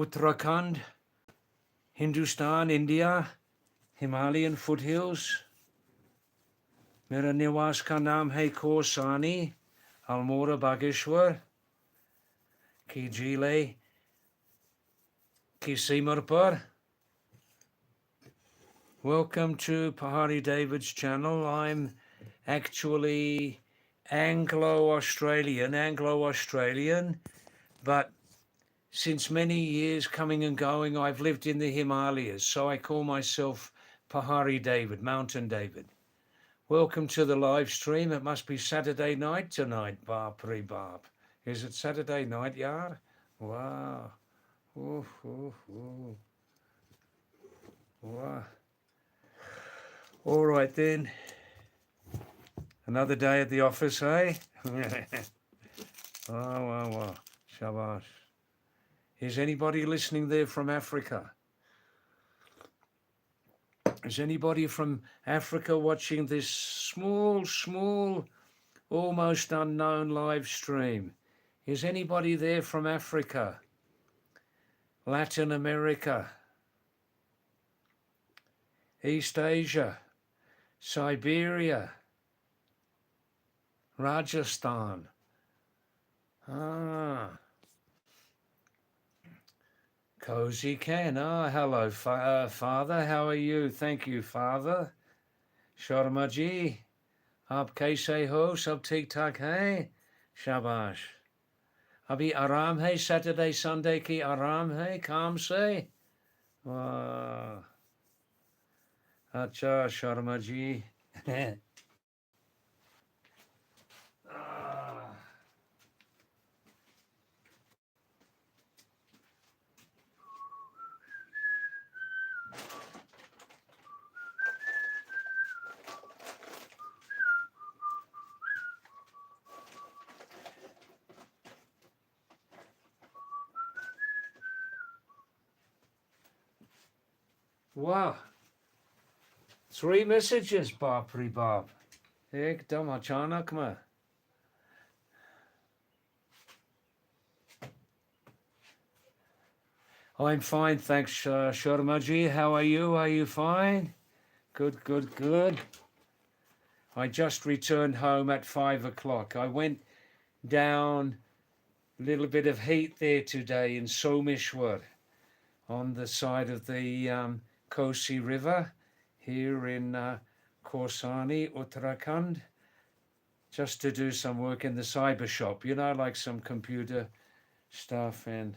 Uttarakhand, Hindustan, India, Himalayan foothills. मेरा निवास का नाम है कोसानी, अल्मोड़ा, बागेश्वर की जिले की सीमा पर. Welcome to Pahadi David's channel. I'm actually Anglo-Australian, but since many years coming and going, I've lived in the Himalayas, so I call myself Pahadi David, Mountain David. Welcome to the live stream. It must be Saturday night tonight, Barbary Barb. Is it Saturday night, Yar? Wow. Ooh, ooh, ooh. Wow. All right then. Another day at the office, eh? Wow. Shabash. Is anybody listening there from Africa? Is anybody from Africa watching this small, almost unknown live stream? Is anybody there from Africa? Latin America? East Asia? Siberia? Rajasthan? Cozy Ken. Hello, Father. How are you? Thank you, Father. Sharma ji. Aap kaise ho? Sab theek thak hai? Shabash. Abhi aram hai? Saturday, Sunday ki aram hai? Kaam se? Wow. Acha, Sharma ji. Wow. 3 messages, Barbary Bob. Ekdam achanak mein. I'm fine, thanks, Sharma ji. How are you? Are you fine? Good. I just returned home at 5 o'clock. I went down a little bit of heat there today in Someshwar on the side of the Kosi River here in Korsani, Uttarakhand, just to do some work in the cyber shop, you know, like some computer stuff and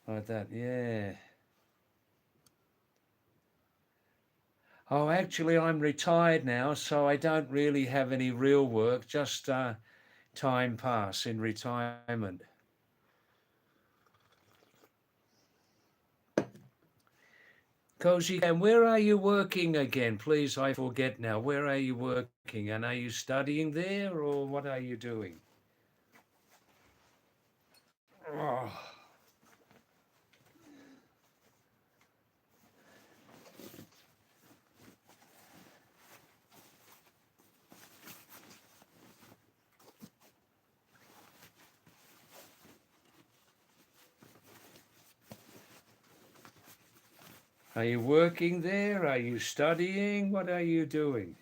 like that, yeah. Oh, actually, I'm retired now, so I don't really have any real work, just time pass in retirement. Cozy, and where are you working again? Please, I forget now. Where are you working? And are you studying there or what are you doing? Oh. Are you working there? Are you studying? What are you doing?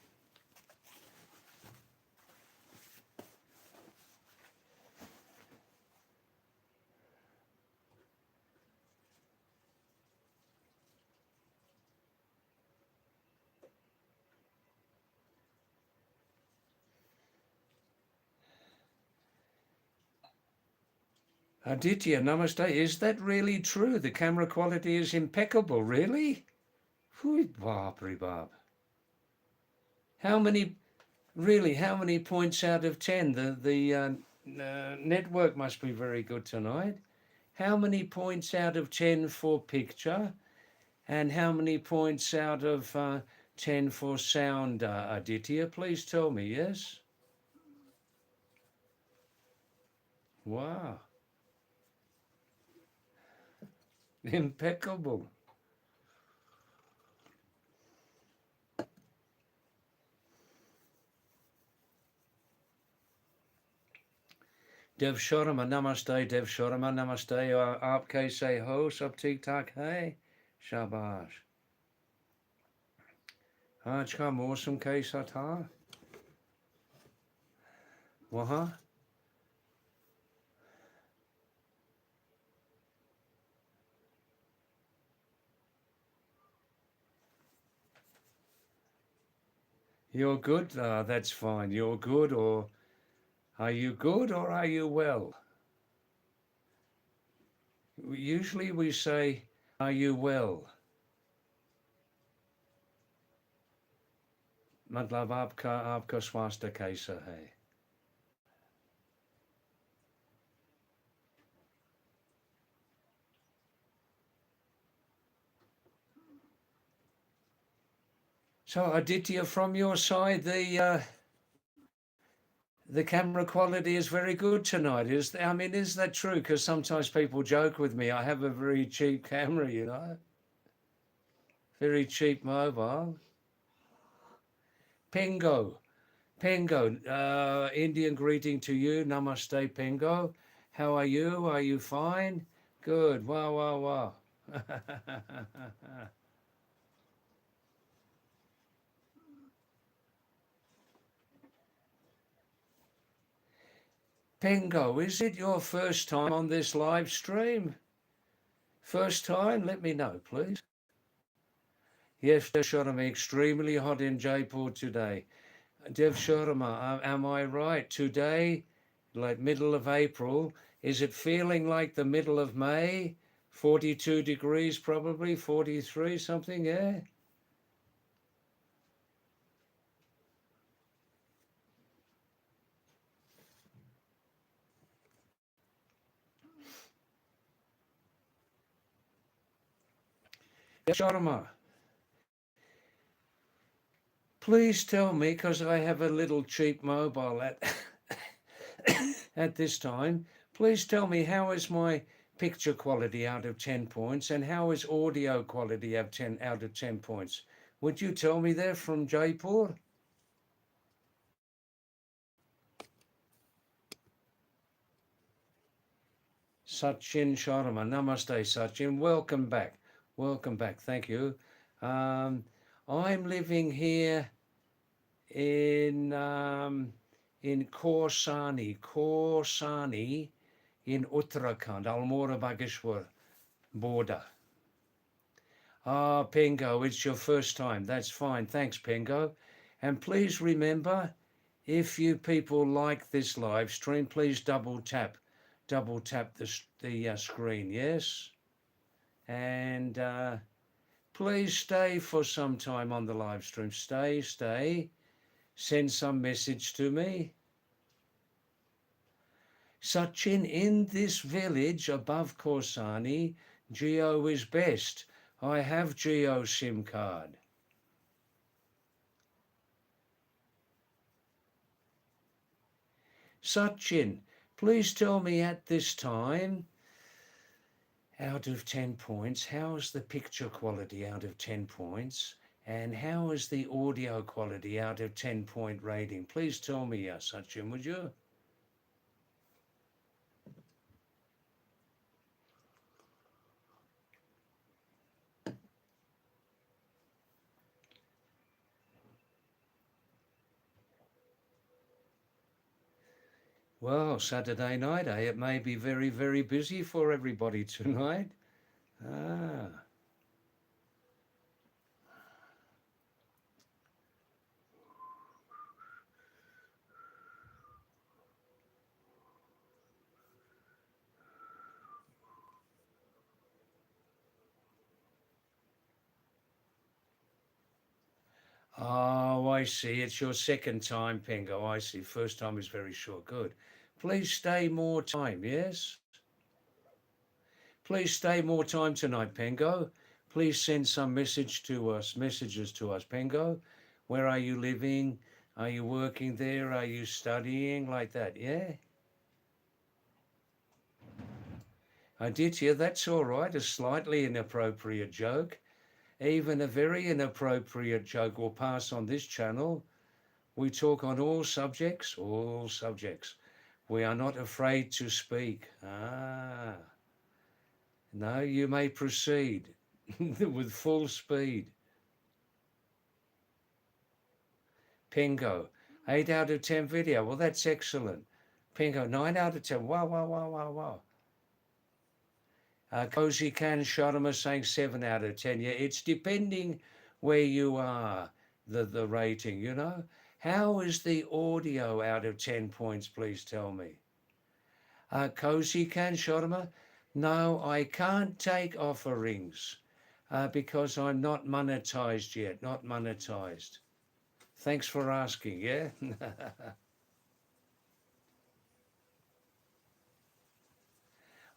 Aditya, namaste. Is that really true? The camera quality is impeccable, really? Whew, Barbary Bob. How many points out of 10? The network must be very good tonight. How many points out of 10 for picture? And how many points out of 10 for sound, Aditya? Please tell me, yes? Wow. Impeccable. Dev Sharma, namaste. Dev Sharma, namaste. Aapke se ho, sab ठीक ठाक है? शाबाश. आज का मौसम कैसा था वहाँ? You're good? That's fine. You're good, or are you good, or are you well? Usually we say, are you well? मतलब आपका स्वास्थ्य कैसा है? So Aditya, from your side, the camera quality is very good tonight. Is that true? Because sometimes people joke with me. I have a very cheap camera, very cheap mobile. Pengo, Indian greeting to you. Namaste, Pengo. How are you? Are you fine? Good. Wow, wow, wow. Pengo, is it your first time on this live stream? First time? Let me know, please. Yes, Dev Sharma, extremely hot in Jaipur today. Dev Sharma, am I right? Today, like middle of April, is it feeling like the middle of May? 42 degrees probably, 43 something, yeah? Dev Sharma, please tell me, because I have a little cheap mobile at this time, please tell me how is my picture quality out of 10 points and how is audio quality out of 10 points? Would you tell me there from Jaipur? Sachin Sharma, namaste Sachin, welcome back. Welcome back, thank you. I'm living here in Korsani in Uttarakhand, Almora Bageshwar border. Ah, Pengo, it's your first time. That's fine. Thanks, Pengo. And please remember, if you people like this live stream, please double tap the screen, yes? And please stay for some time on the live stream. Stay. Send some message to me. Sachin, in this village above Korsani, Geo is best. I have Geo SIM card. Sachin, please tell me at this time, out of 10 points, how is the picture quality out of 10 points? And how is the audio quality out of 10-point rating? Please tell me, Sachin, would you? Well, Saturday night, eh? It may be very, very busy for everybody tonight. Ah. Oh, I see. It's your second time, Pengo. I see. First time is very short. Good. Please stay more time, yes? Please stay more time tonight, Pengo. Please send some messages to us, Pengo. Where are you living? Are you working there? Are you studying? Like that, yeah? Aditya, that's all right. A slightly inappropriate joke. Even a very inappropriate joke will pass on this channel. We talk on all subjects, We are not afraid to speak. Ah, no, you may proceed with full speed. Pingo, 8 out of 10 video. Well, that's excellent. Pingo, 9 out of 10. Wow, wow, wow, wow, wow. Cozy Can Sharma saying 7 out of 10. Yeah, it's depending where you are, the rating, you know. How is the audio out of 10 points, please tell me? Cozy Can Sharma, no, I can't take offerings because I'm not monetized yet, not monetized. Thanks for asking, yeah?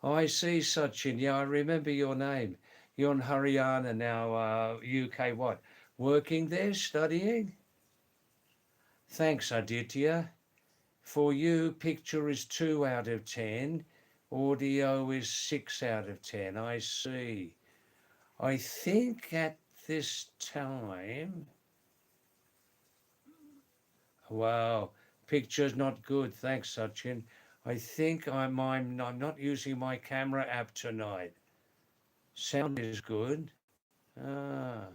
I see, Sachin. Yeah, I remember your name. You're in Haryana now, UK. What? Working there, studying? Thanks, Aditya. For you, picture is 2 out of 10. Audio is 6 out of 10. I see. I think at this time, wow, picture's not good. Thanks, Sachin. I think I'm not using my camera app tonight. Sound is good. Ah.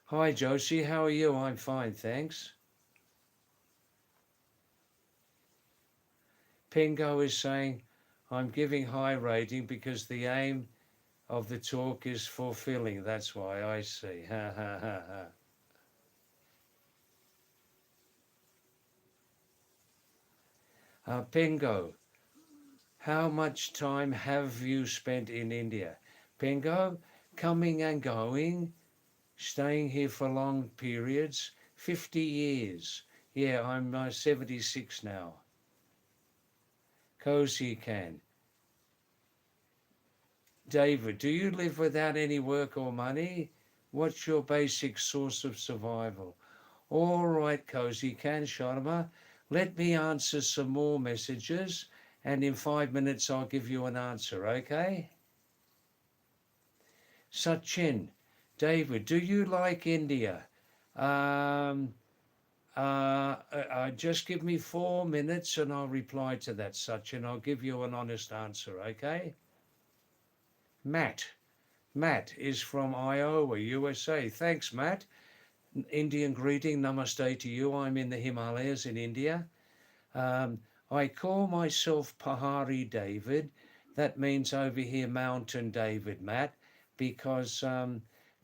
Hi, Josie. How are you? I'm fine, thanks. Pingo is saying, I'm giving high rating because the aim of the talk is fulfilling. That's why I see. Ha ha ha ha. Pingo, how much time have you spent in India? Pingo, coming and going, staying here for long periods, 50 years. Yeah, I'm 76 now. Cozy can. David, do you live without any work or money? What's your basic source of survival? All right, Cozy Can Sharma, let me answer some more messages and in 5 minutes I'll give you an answer, okay? Sachin, David, do you like India? Um, just give me 4 minutes and I'll reply to that, Sachin. I'll give you an honest answer, okay? Matt is from Iowa, USA. Thanks, Matt. Indian greeting, namaste to you. I'm in the Himalayas in India. Um, I call myself Pahadi David. That means over here Mountain David, Matt, because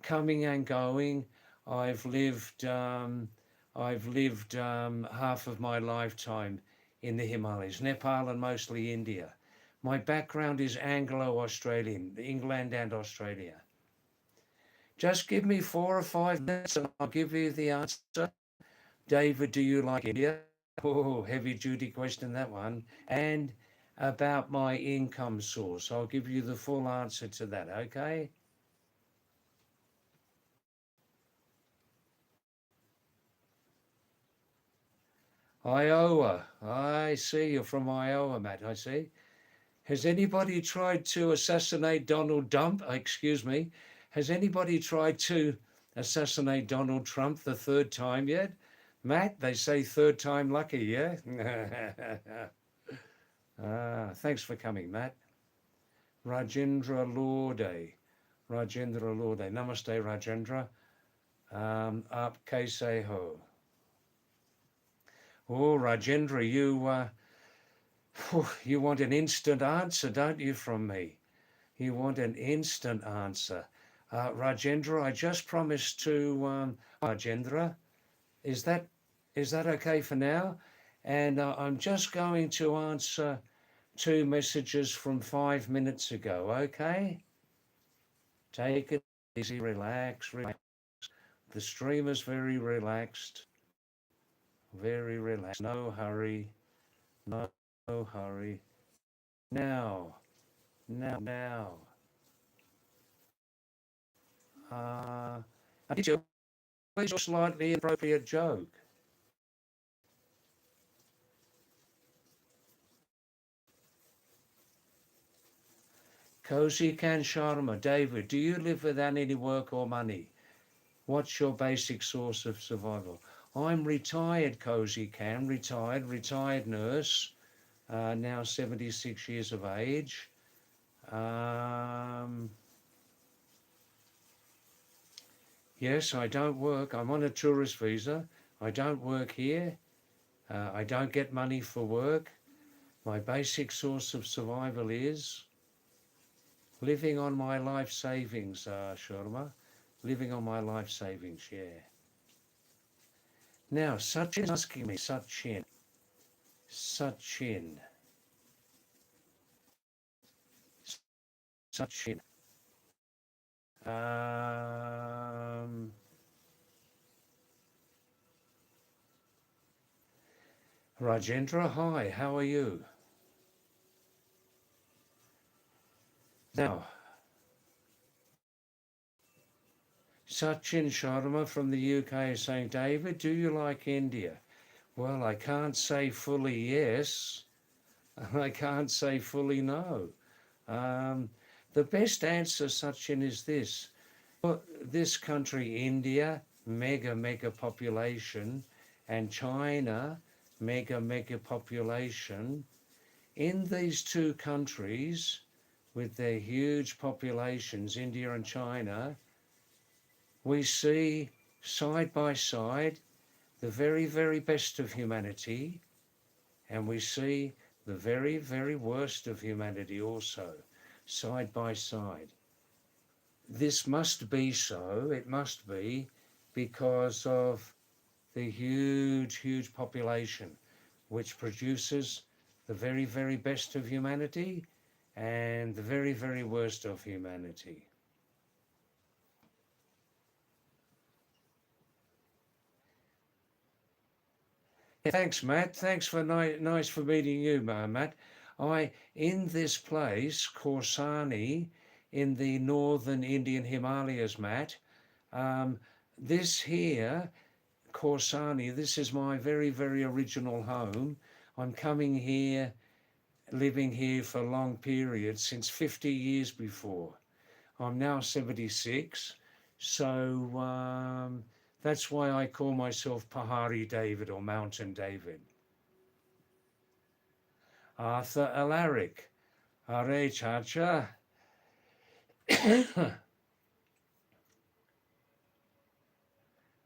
coming and going, I've lived half of my lifetime in the Himalayas, Nepal and mostly India. My background is Anglo-Australian, England and Australia. Just give me 4 or 5 minutes and I'll give you the answer. David, do you like India? Oh, heavy duty question, that one. And about my income source. I'll give you the full answer to that, okay? Iowa. I see you're from Iowa, Matt. I see. Has anybody tried to assassinate Donald Trump? Excuse me. Has anybody tried to assassinate Donald Trump the third time yet? Matt, they say third time lucky, yeah? Thanks for coming, Matt. Rajendra Lorde. Rajendra Lorde. Namaste, Rajendra. Aap kaise ho? Oh, Rajendra, you want an instant answer, don't you, from me? You want an instant answer. Rajendra, I just promised to Rajendra. Is that okay for now? And I'm just going to answer 2 messages from 5 minutes ago, okay? Take it easy, relax, relax. The stream is very relaxed, no hurry, no hurry. Now, now. Did you please a slightly inappropriate joke? Cozy Can Sharma, David, do you live without any work or money? What's your basic source of survival? I'm retired, Cozy Can, retired nurse, now 76 years of age. Yes, I don't work. I'm on a tourist visa. I don't work here. I don't get money for work. My basic source of survival is living on my life savings, Sharma. Living on my life savings, yeah. Now, Sachin is asking me, Sachin. Um, Rajendra, hi, how are you? Now, Sachin Sharma from the UK is saying, David, do you like India? Well, I can't say fully yes. I can't say fully no. The best answer, Sachin, is this. This country, India, mega population, and China, mega population. In these two countries, with their huge populations, India and China, we see side by side the very best of humanity, and we see the very worst of humanity also, side by side. This must be so, it must be, because of the huge population, which produces the very best of humanity and the very worst of humanity. Thanks, Matt. Thanks for nice for meeting you, Matt. In this place, Khorsani, in the northern Indian Himalayas, Matt. This here, Khorsani, this is my very original home. I'm coming here, living here for long periods since 50 years before. I'm now 76, so that's why I call myself Pahadi David or Mountain David. Arthur Alaric, Are Chacha.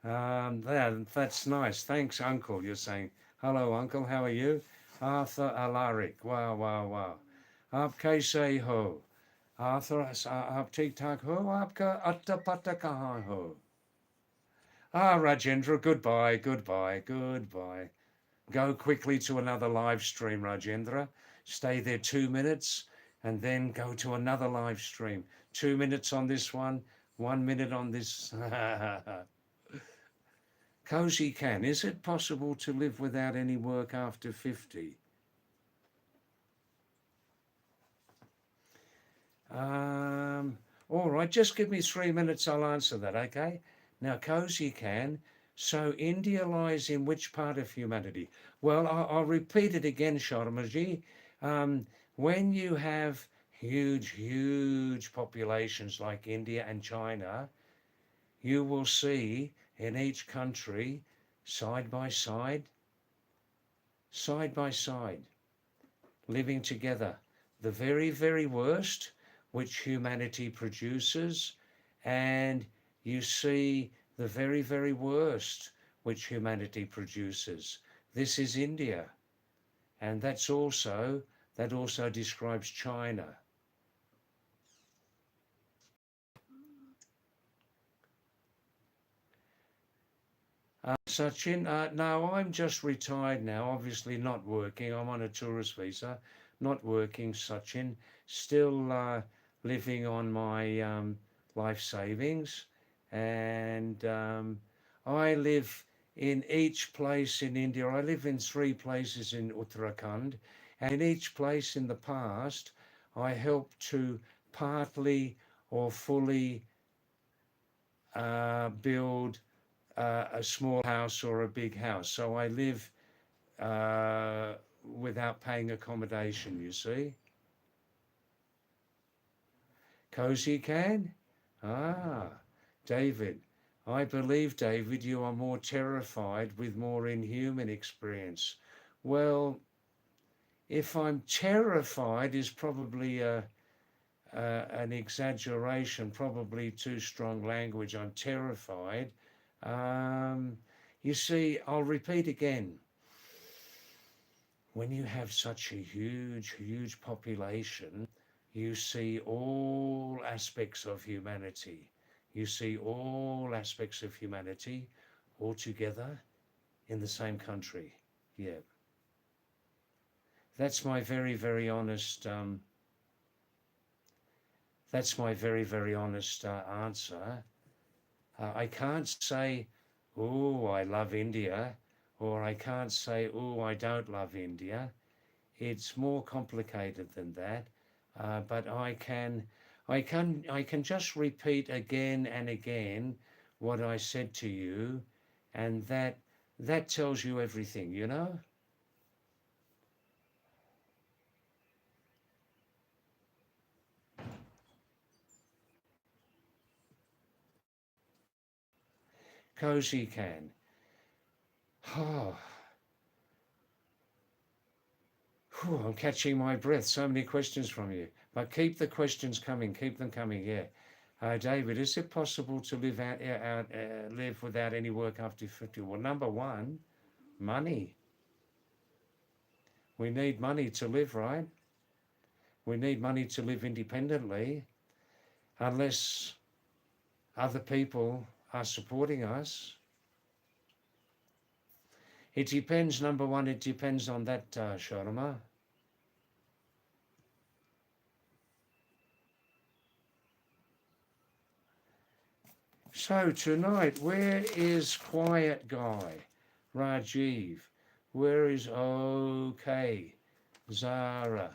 That's nice. Thanks, Uncle. You're saying, hello, Uncle, how are you? Arthur Alaric. Wow. Aap kaise ho? Arthur, aap ठीक ठाक हो? आपका अट्टा पट्टा कहाँ हो? Rajendra, goodbye. Go quickly to another live stream, Rajendra. Stay there 2 minutes and then go to another live stream. 2 minutes on this one, 1 minute on this. Cozy Can, is it possible to live without any work after 50? All right, just give me 3 minutes, I'll answer that, okay? Now, Cozy Can, so India lies in which part of humanity? Well, I'll repeat it again, Sharmaji. When you have huge populations like India and China, you will see in each country, side by side, living together, the very worst which humanity produces, and you see the very worst which humanity produces. This is India, and that also describes China. Sachin, no, I'm just retired now, obviously not working. I'm on a tourist visa, not working, Sachin. Still living on my life savings. And I live in each place in India. I live in 3 places in Uttarakhand. And in each place in the past, I helped to partly or fully build a small house or a big house. So I live without paying accommodation, you see. Cozy Can? David, I believe, David, you are more terrified with more inhuman experience. Well, if I'm terrified is probably an exaggeration, probably too strong language. I'm terrified. Um, you see, I'll repeat again. When you have such a huge population, you see all aspects of humanity. You see all aspects of humanity all together in the same country. Yeah. That's my very honest that's my very honest answer. I can't say, oh, I love India, or I can't say, oh, I don't love India. It's more complicated than that. But I can just repeat again and again what I said to you, and that tells you everything, you know? Cozy can. Oh, whew, I'm catching my breath. So many questions from you. But keep the questions coming. Keep them coming. Yeah. David, is it possible to live without any work after 50? Well, number one, money. We need money to live, right? We need money to live independently, unless other people are supporting us. It depends, number one, it depends on that, Sharma. So tonight, where is Quiet Guy? Rajiv. Where is OK? Zara.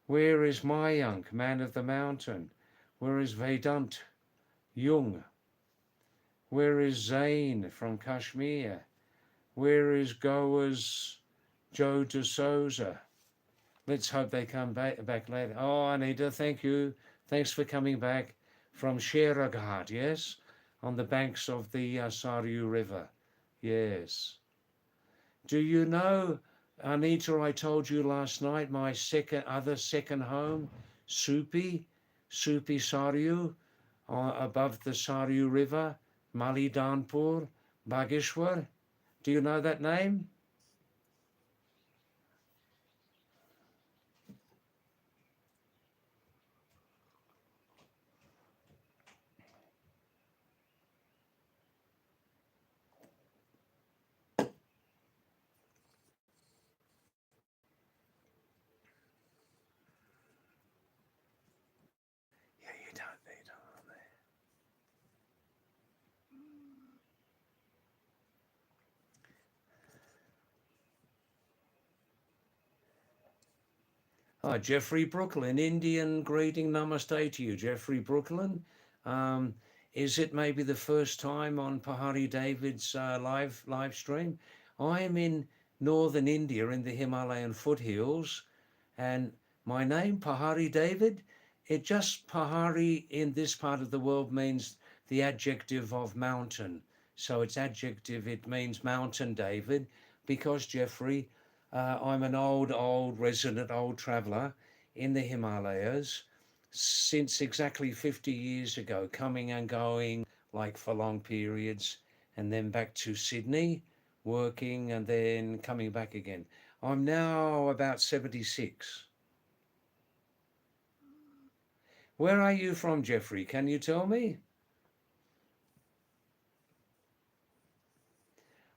Where is Mayank, Man of the Mountain? Where is Vedant? Jung. Where is Zain from Kashmir? Where is Goa's Joe D'Souza? Let's hope they come back later. Oh, Anita, thank you. Thanks for coming back from Sheraghat, yes? On the banks of the Saryu River. Yes. Do you know, Anita, I told you last night, my other second home, Supi Saryu, above the Saryu River, Malidanpur, Bageshwar. Do you know that name? Yeah, you don't need on there. Hi, Jeffrey Brooklyn. Indian greeting, namaste to you, Jeffrey Brooklyn. Um, is it maybe the first time on Pahadi David's live stream? I'm in northern India in the Himalayan foothills, and my name, Pahadi David, it just Pahari in this part of the world means the adjective of mountain. So it's adjective, it means mountain David, because Jeffrey, I'm an old resident, old traveller in the Himalayas since exactly 50 years ago, coming and going like for long periods, and then back to Sydney, working and then coming back again. I'm now about 76. Where are you from, Jeffrey? Can you tell me?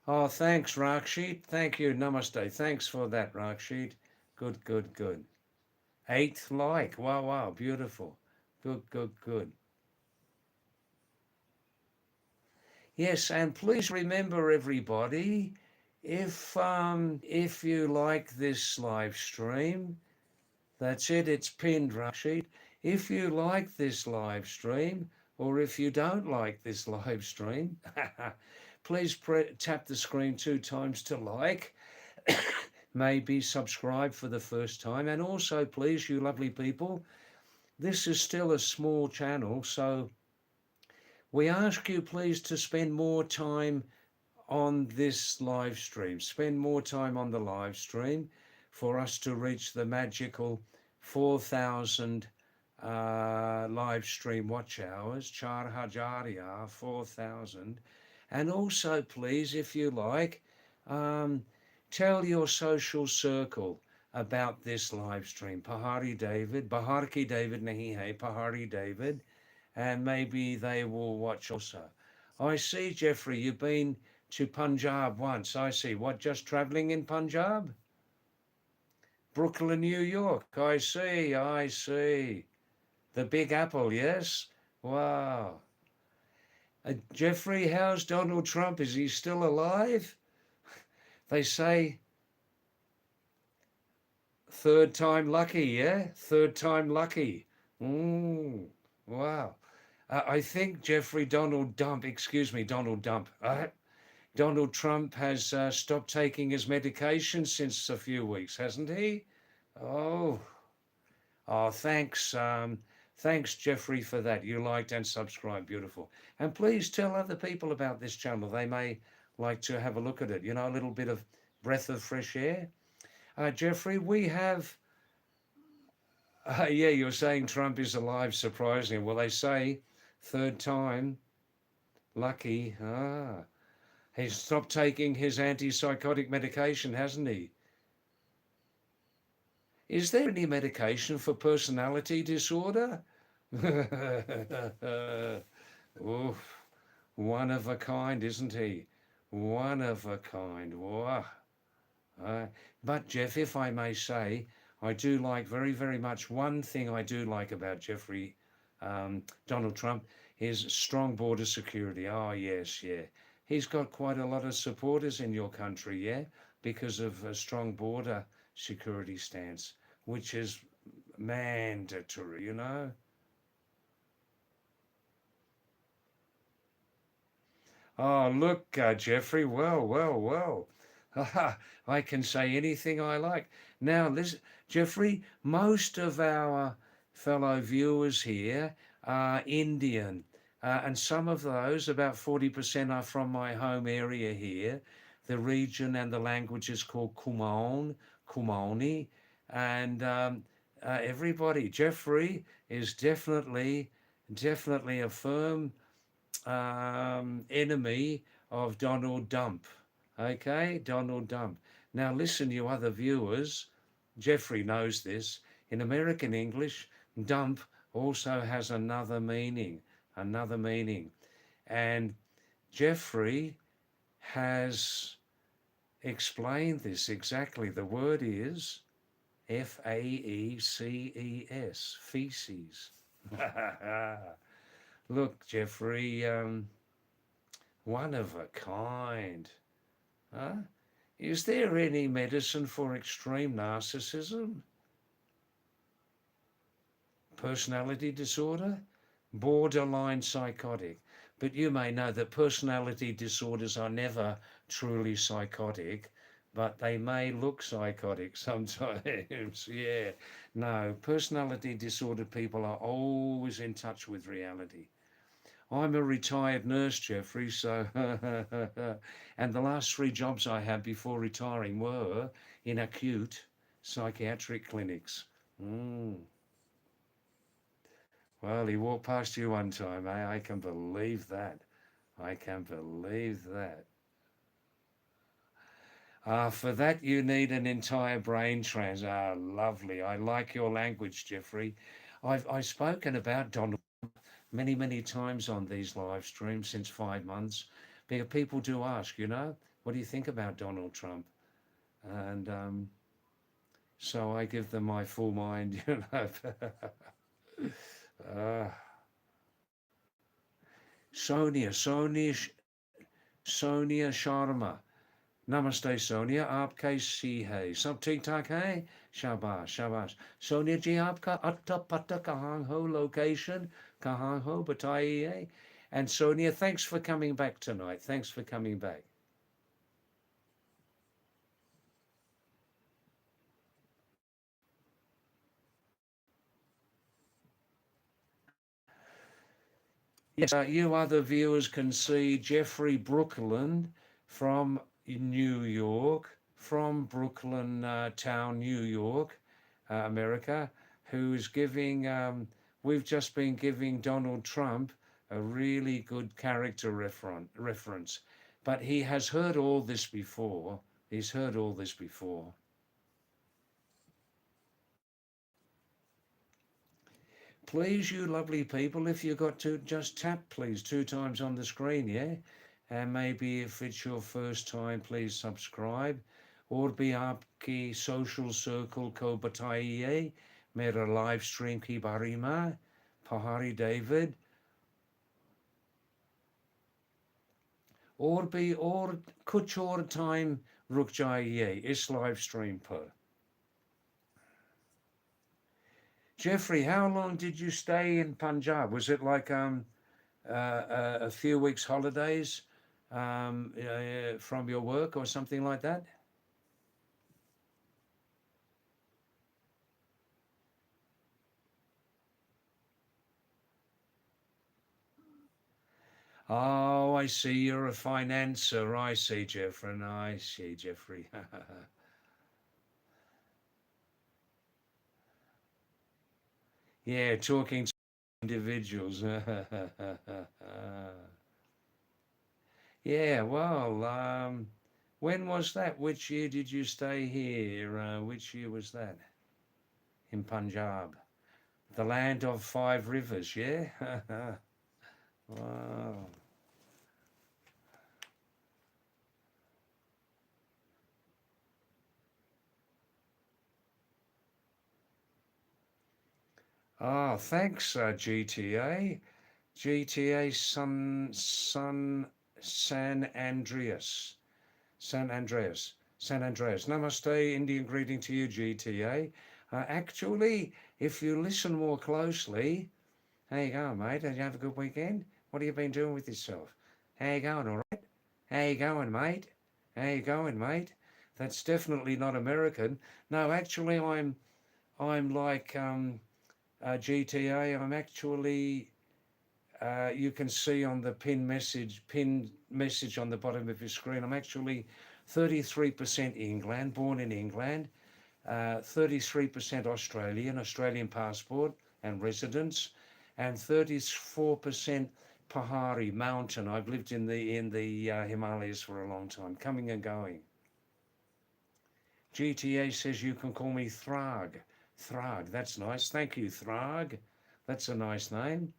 Oh, thanks, Rakshit. Thank you. Namaste. Thanks for that, Rakshit. Good. Eighth like. Wow. Beautiful. Good. Yes, and please remember, everybody, if you like this live stream, that's it. It's pinned, Rashid. If you like this live stream, or if you don't like this live stream, please tap the screen 2 times to like. Maybe subscribe for the first time. And also, please, you lovely people, this is still a small channel, so We ask you please to spend more time on this live stream. Spend more time on the live stream for us to reach the magical 4,000 live stream watch hours. Char Hajaria, 4,000. And also, please, if you like, tell your social circle about this live stream. Pahadi David, Baharki David Nahi Hai, Pahadi David, and maybe they will watch also. I see, Jeffrey, you've been to Punjab once. I see. What, just traveling in Punjab? Brooklyn, New York. I see, I see. The Big Apple, yes? Wow. Jeffrey, how's Donald Trump? Is he still alive? They say third time lucky, yeah? Third time lucky. Wow. I think Jeffrey Donald Trump, Donald Trump has stopped taking his medication since a few weeks, hasn't he? Oh, thanks. Thanks, Jeffrey, for that. You liked and subscribed. Beautiful. And please tell other people about this channel. They may like to have a look at it. You know, a little bit of breath of fresh air. Jeffrey, we have... yeah, you're saying Trump is alive, surprisingly. Well, they say third time lucky. He's stopped taking his antipsychotic medication, hasn't he? Is there any medication for personality disorder? Oof, one of a kind, isn't he? One of a kind. Wow. But Jeff, if I may say, I do like very, very much. One thing I do like about Donald Trump, is strong border security. Oh, yes, yeah. He's got quite a lot of supporters in your country, yeah, because of a strong border security stance, which is mandatory, you know. Oh, look, Jeffrey, well. I can say anything I like. Now, listen, Jeffrey, most of our fellow viewers here are Indian, and some of those, about 40%, are from my home area here. The region and the language is called Kumaoni, and everybody, Jeffrey is definitely a firm enemy of Donald Dump. Okay, Donald Dump. Now listen, you other viewers, Jeffrey knows this. In American English, dump also has another meaning. And Jeffrey has explained this exactly. The word is Faeces, feces. Look, Jeffrey, one of a kind. Huh? Is there any medicine for extreme narcissism? Personality disorder? Borderline psychotic. But you may know that personality disorders are never truly psychotic, but they may look psychotic sometimes. Yeah. No, personality disordered people are always in touch with reality. I'm a retired nurse, Jeffrey, so and the last 3 jobs I had before retiring were in acute psychiatric clinics. Well, he walked past you one time, eh? I can believe that. I can believe that. For that you need an entire brain lovely. I like your language, Jeffrey. I've spoken about Donald many times on these live streams since 5 months, because people do ask, you know, what do you think about Donald Trump? And so I give them my full mind, you know. Sonia Sharma. Namaste Sonia, आप कैसी है? सब ठीक ठाक है? शाबाश. Sonia जी आपका अट्टा पट्टा कहाँ हो? Location कहाँ हो? बताइए. And Sonia, thanks for coming back tonight. Thanks for coming back. Yes, you other viewers can see Jeffrey Brooklyn from New York, from Brooklyn town, New York, America, who's giving, we've just been giving Donald Trump a really good character reference. But he has heard all this before. He's heard all this before. Please, you lovely people, if you got to, just tap, please, 2 times on the screen, yeah? And maybe if it's your first time, please subscribe. और भी आपकी social circle को बताइए मेरा live stream की बारे में, Pahadi David. और भी और कुछ और time रुक जाइए इस live stream पर. Jeffrey, how long did you stay in Punjab? Was it like a few weeks holidays from your work or something like that? Oh, I see. You're a financer. I see, Jeffrey. I see, Jeffrey. Yeah, talking to individuals. Yeah, well, when was that? Which year did you stay here? Which year was that? In Punjab, the land of 5 rivers, yeah? Wow. Oh, thanks, GTA. GTA San Andreas. San Andreas. San Andreas. Namaste, Indian greeting to you, GTA. Actually, if you listen more closely, how you going, mate? Did you have a good weekend? What have you been doing with yourself? How you going, all right? How you going, mate? How you going, mate? That's definitely not American. No, actually, I'm like GTA. I'm actually you can see on the pinned message on the bottom of your screen. I'm actually 33% England, born in England, 33% Australian passport and residence, and 34% Pahari mountain. I've lived in the Himalayas for a long time, coming and going. GTA says you can call me Thrag. Thrag, that's nice. Thank you, Thrag. That's a nice name.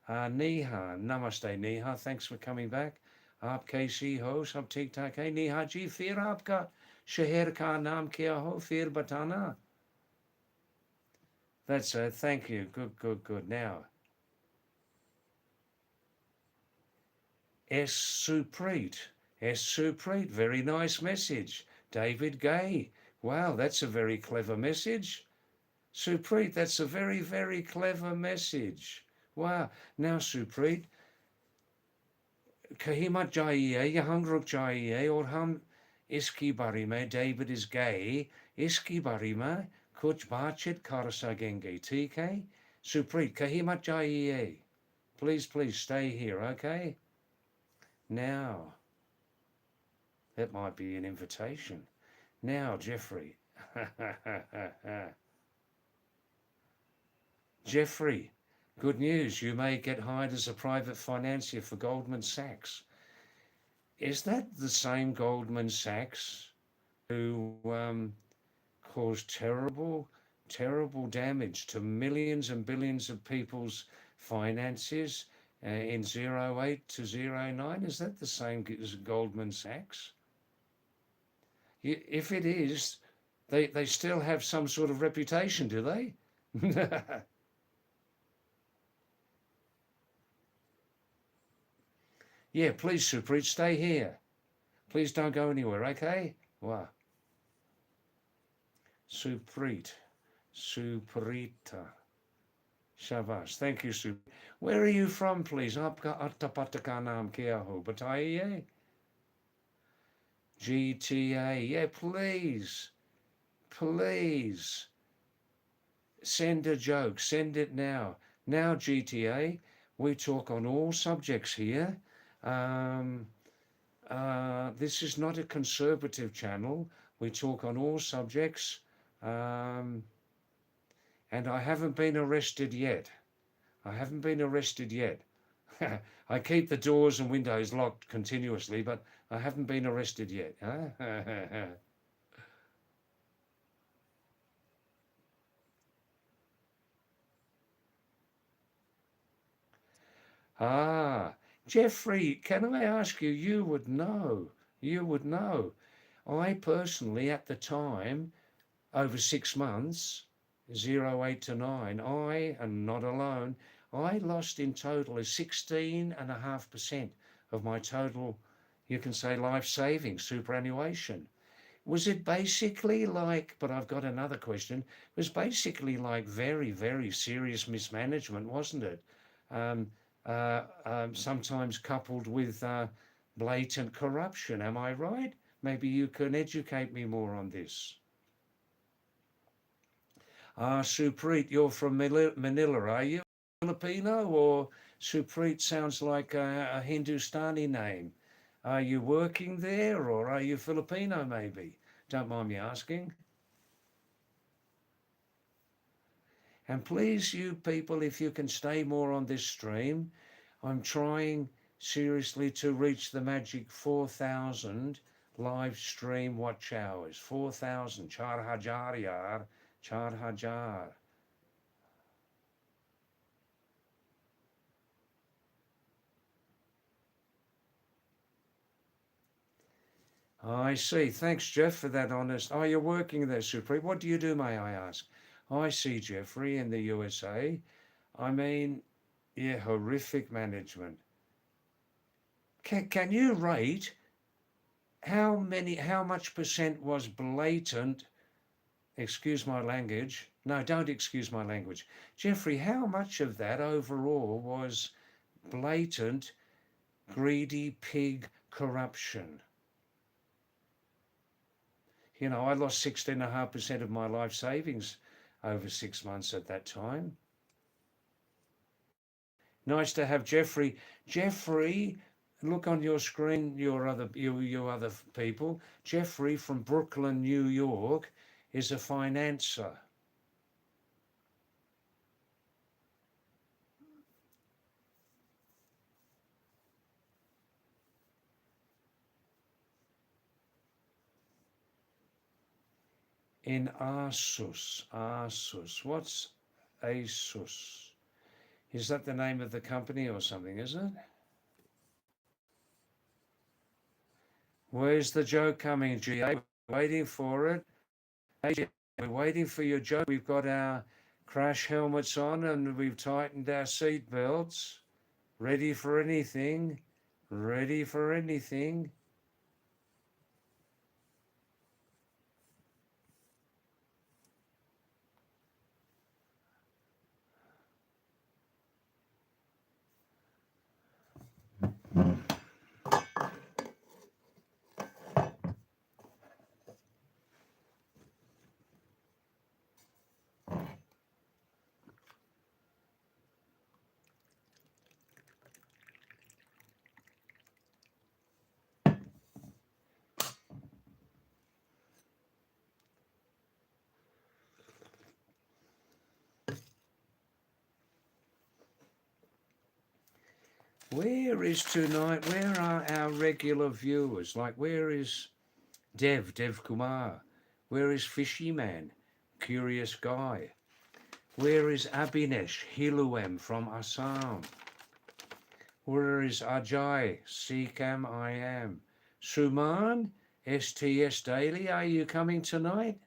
Neha, namaste Neha, thanks for coming back. आप कैसी हो, सब ठीक ठाक है नेहा जी? फिर आपका शहर का नाम क्या हो, फिर बताना. That's it, thank you. Good. Now, S. Supreet. S. Supreet, very nice message. David Gay. Wow, that's a very clever message. Supreet, that's a very, very clever message. Wow. Now, Supreet, कहीं मत जाइए, यहाँ रुक जाइए और हम इसकी बारे में, David is gay, इसकी बारे में कुछ बातचीत कर सकेंगे, ठीक है? Supreet, कहीं मत जाइए. Please stay here, okay? Now, that might be an invitation. Now, Jeffrey. Jeffrey, good news. You may get hired as a private financier for Goldman Sachs. Is that the same Goldman Sachs who caused terrible damage to millions and billions of people's finances in 08 to 09? Is that the same as Goldman Sachs? If it is, they still have some sort of reputation, do they? Yeah, please, Supreet, stay here. Please don't go anywhere, okay? Wow. Supreet. Supreeta. Shabash. Thank you, Supreet. Where are you from, please? Aapka Attapata ka naam kya ho? Bataiye. GTA. Yeah, please. Send a joke. Send it now. Now, GTA. We talk on all subjects here. This is not a conservative channel. We talk on all subjects. And I haven't been arrested yet. I haven't been arrested yet. I keep the doors and windows locked continuously, but I haven't been arrested yet. Ah, Jeffrey, can I ask you, you would know. I personally, at the time, over 6 months, 08 to 9, I, and not alone, I lost in total 16.5% of my total, you can say, life savings, superannuation. Was it basically like, but I've got another question, it was basically like very, very serious mismanagement, wasn't it? Sometimes coupled with blatant corruption, am I right? Maybe you can educate me more on this. Supreet, you're from Manila, are you? Filipino, or Supreet sounds like a Hindustani name. Are you working there, or are you Filipino maybe? Don't mind me asking. And please, you people, if you can stay more on this stream, I'm trying seriously to reach the magic 4,000 live stream watch hours. 4,000, 4,000 yaar, 4,000. I see. Thanks, Jeff, for that honest. Oh, you're working there, Supreet. What do you do, may I ask? I see, Jeffrey, in the USA. I mean, yeah, horrific management. Can you rate how much percent was blatant, excuse my language. No, don't excuse my language. Jeffrey, how much of that overall was blatant, greedy pig corruption? You know, I lost 16.5% of my life savings over 6 months at that time. Nice to have Jeffrey. Jeffrey, look on your screen, you other people. Jeffrey from Brooklyn, New York, is a financer. In Asus. What's Asus? Is that the name of the company or something, is it? Where's the joke coming, GA? Waiting for it. Hey, we're waiting for your joke. We've got our crash helmets on and we've tightened our seat belts. Ready for anything. Ready for anything. Where is tonight? Where are our regular viewers? Like, where is Dev Kumar? Where is Fishy Man, Curious Guy? Where is Abinesh Hiluem from Assam? Where is Ajay, Sikam I am? Suman, STS Daily, are you coming tonight?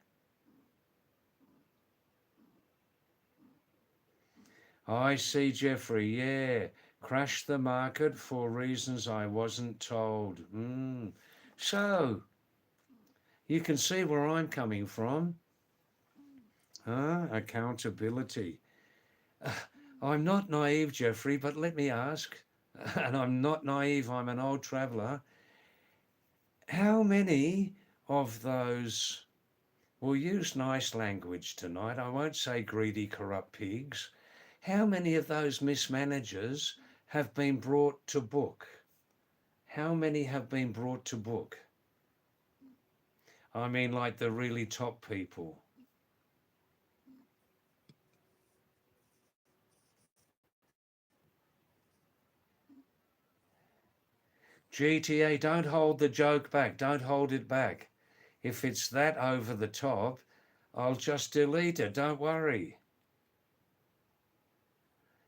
I see, Jeffrey, yeah. Crashed the market for reasons I wasn't told. So, you can see where I'm coming from. Accountability. I'm not naive, Jeffrey, but let me ask, and I'm not naive, I'm an old traveller. How many of those, we'll use nice language tonight, I won't say greedy, corrupt pigs. How many of those mismanagers have been brought to book? How many have been brought to book? I mean, like the really top people. GTA, don't hold the joke back. Don't hold it back. If it's that over the top, I'll just delete it. Don't worry.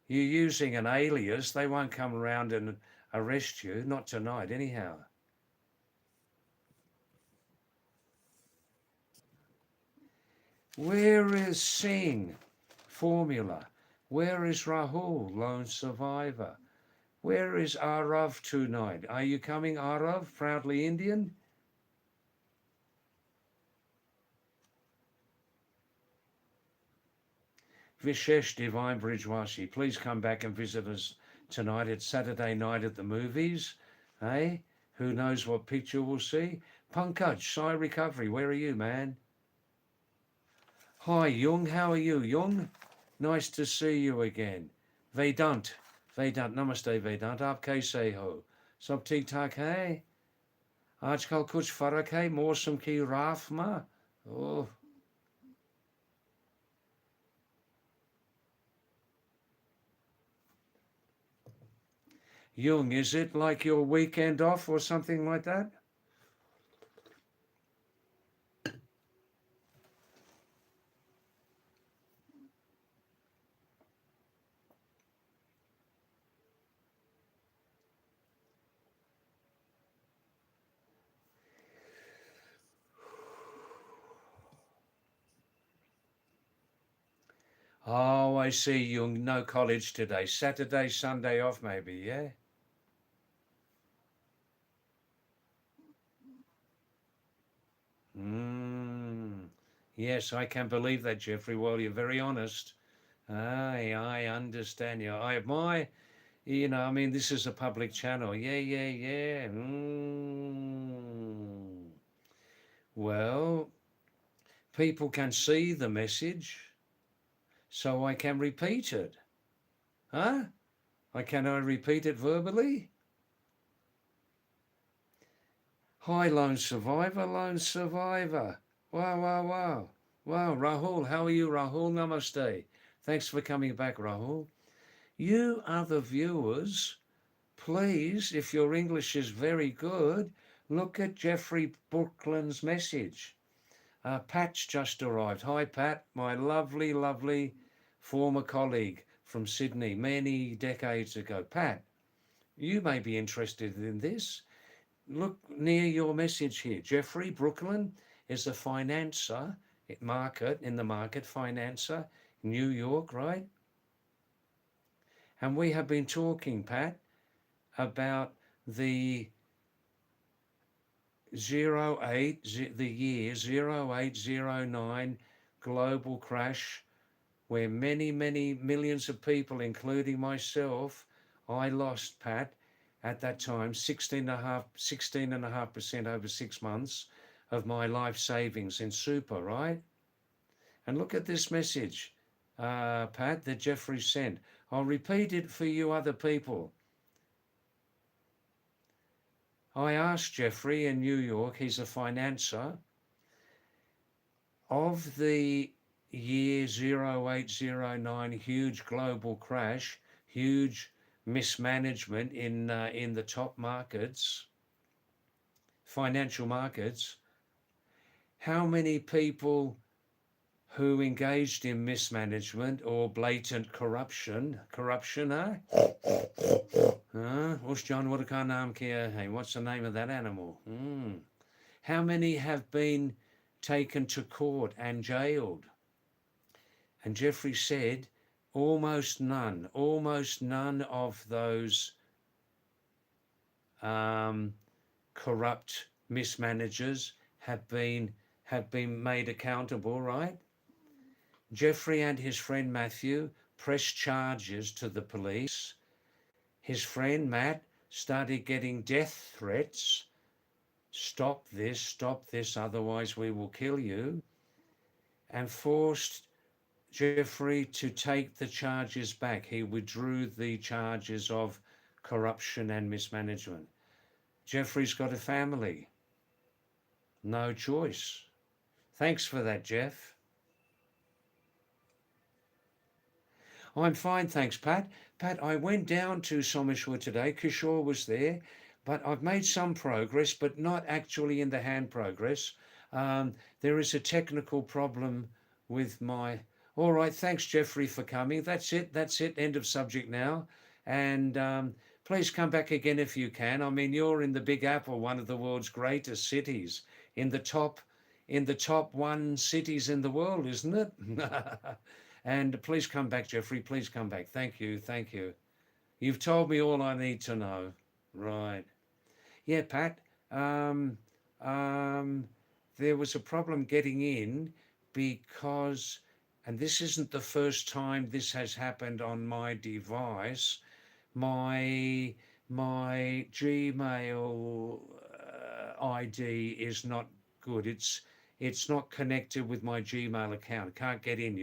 You're using an alias. They won't come around and arrest you. Not tonight, anyhow. Where is Singh? Formula. Where is Rahul? Lone survivor. Where is Arav tonight? Are you coming, Arav? Proudly Indian? Vishesh Divine Bridgewashi, please come back and visit us tonight. It's Saturday night at the movies. Hey, who knows what picture we'll see? Pankaj, Sai Recovery, where are you, man? Hi, Jung, how are you, Jung? Nice to see you again. Vedant, namaste Vedant, aap kaise ho? Sab theek thaak hai? Aajkal kuch farak hai mausam ki raaf ma? Oh. Jung, is it like your weekend off or something like that? Oh, I see, Jung. No college today. Saturday, Sunday off, maybe, yeah? Yes, I can believe that, Jeffrey. Well, you're very honest. I understand you. I admire, I mean, this is a public channel. Yeah, yeah, yeah. Well, people can see the message, so I can repeat it. Huh? Can I repeat it verbally? Hi, lone survivor, lone survivor. Wow, wow, wow. Wow, Rahul, how are you, Rahul? Namaste. Thanks for coming back, Rahul. You other viewers, please, if your English is very good, look at Jeffrey Brookland's message. Pat's just arrived. Hi, Pat, my lovely, lovely former colleague from Sydney many decades ago. Pat, you may be interested in this. Look near your message here. Jeffrey Brooklyn is a financer in the market, financer, New York, right? And we have been talking, Pat, about the the year 0809 global crash, where many, many millions of people, including myself, I lost, Pat, at that time 16.5% over 6 months of my life savings in super, right? And look at this message, Pat, that Jeffrey sent. I'll repeat it for you other people. I asked Jeffrey in New York, he's a financer, of the year 0809 huge global crash, huge mismanagement in the top markets, financial markets, how many people who engaged in mismanagement or blatant corruption, huh? What's the name of that animal? How many have been taken to court and jailed? And Jeffrey said, almost none of those corrupt mismanagers have been made accountable, right? Jeffrey and his friend Matthew pressed charges to the police. His friend Matt started getting death threats. Stop this, otherwise we will kill you. And forced Jeffrey to take the charges back. He withdrew the charges of corruption and mismanagement. Jeffrey's got a family. No choice. Thanks for that, Jeff. I'm fine, thanks, Pat. Pat, I went down to Someshwar today. Kishore was there, but I've made some progress, but not actually in the hand progress. There is a technical problem with my... All right, thanks, Jeffrey, for coming. That's it. End of subject now. And please come back again if you can. I mean, you're in the Big Apple, one of the world's greatest cities, in the top 1 cities in the world, isn't it? And please come back, Jeffrey. Please come back. Thank you. Thank you. You've told me all I need to know. Right. Yeah, Pat. Um, there was a problem getting in because, and this isn't the first time this has happened on my device. My Gmail ID is not good. It's not connected with my Gmail account. I can't get in,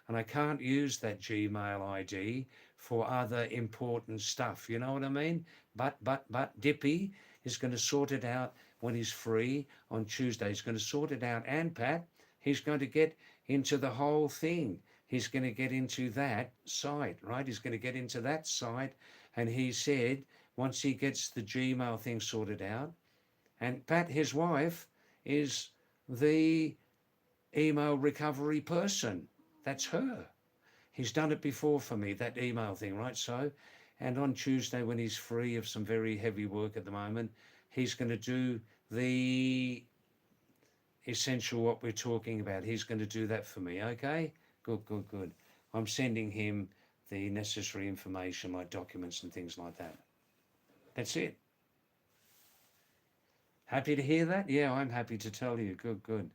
and I can't use that Gmail ID for other important stuff. You know what I mean? But Dippy is going to sort it out when he's free on Tuesday. He's going to sort it out. And Pat, he's going to get into the whole thing. He's going to get into that site, right? He's going to get into that site. And he said, once he gets the Gmail thing sorted out, and Pat, his wife, is the email recovery person. That's her. He's done it before for me, that email thing, right? So, and on Tuesday, when he's free of some very heavy work at the moment, he's going to do the essential what we're talking about. He's going to do that for me, okay? Good. I'm sending him the necessary information like documents and things like that. That's it. Happy to hear that? Yeah, I'm happy to tell you. Good.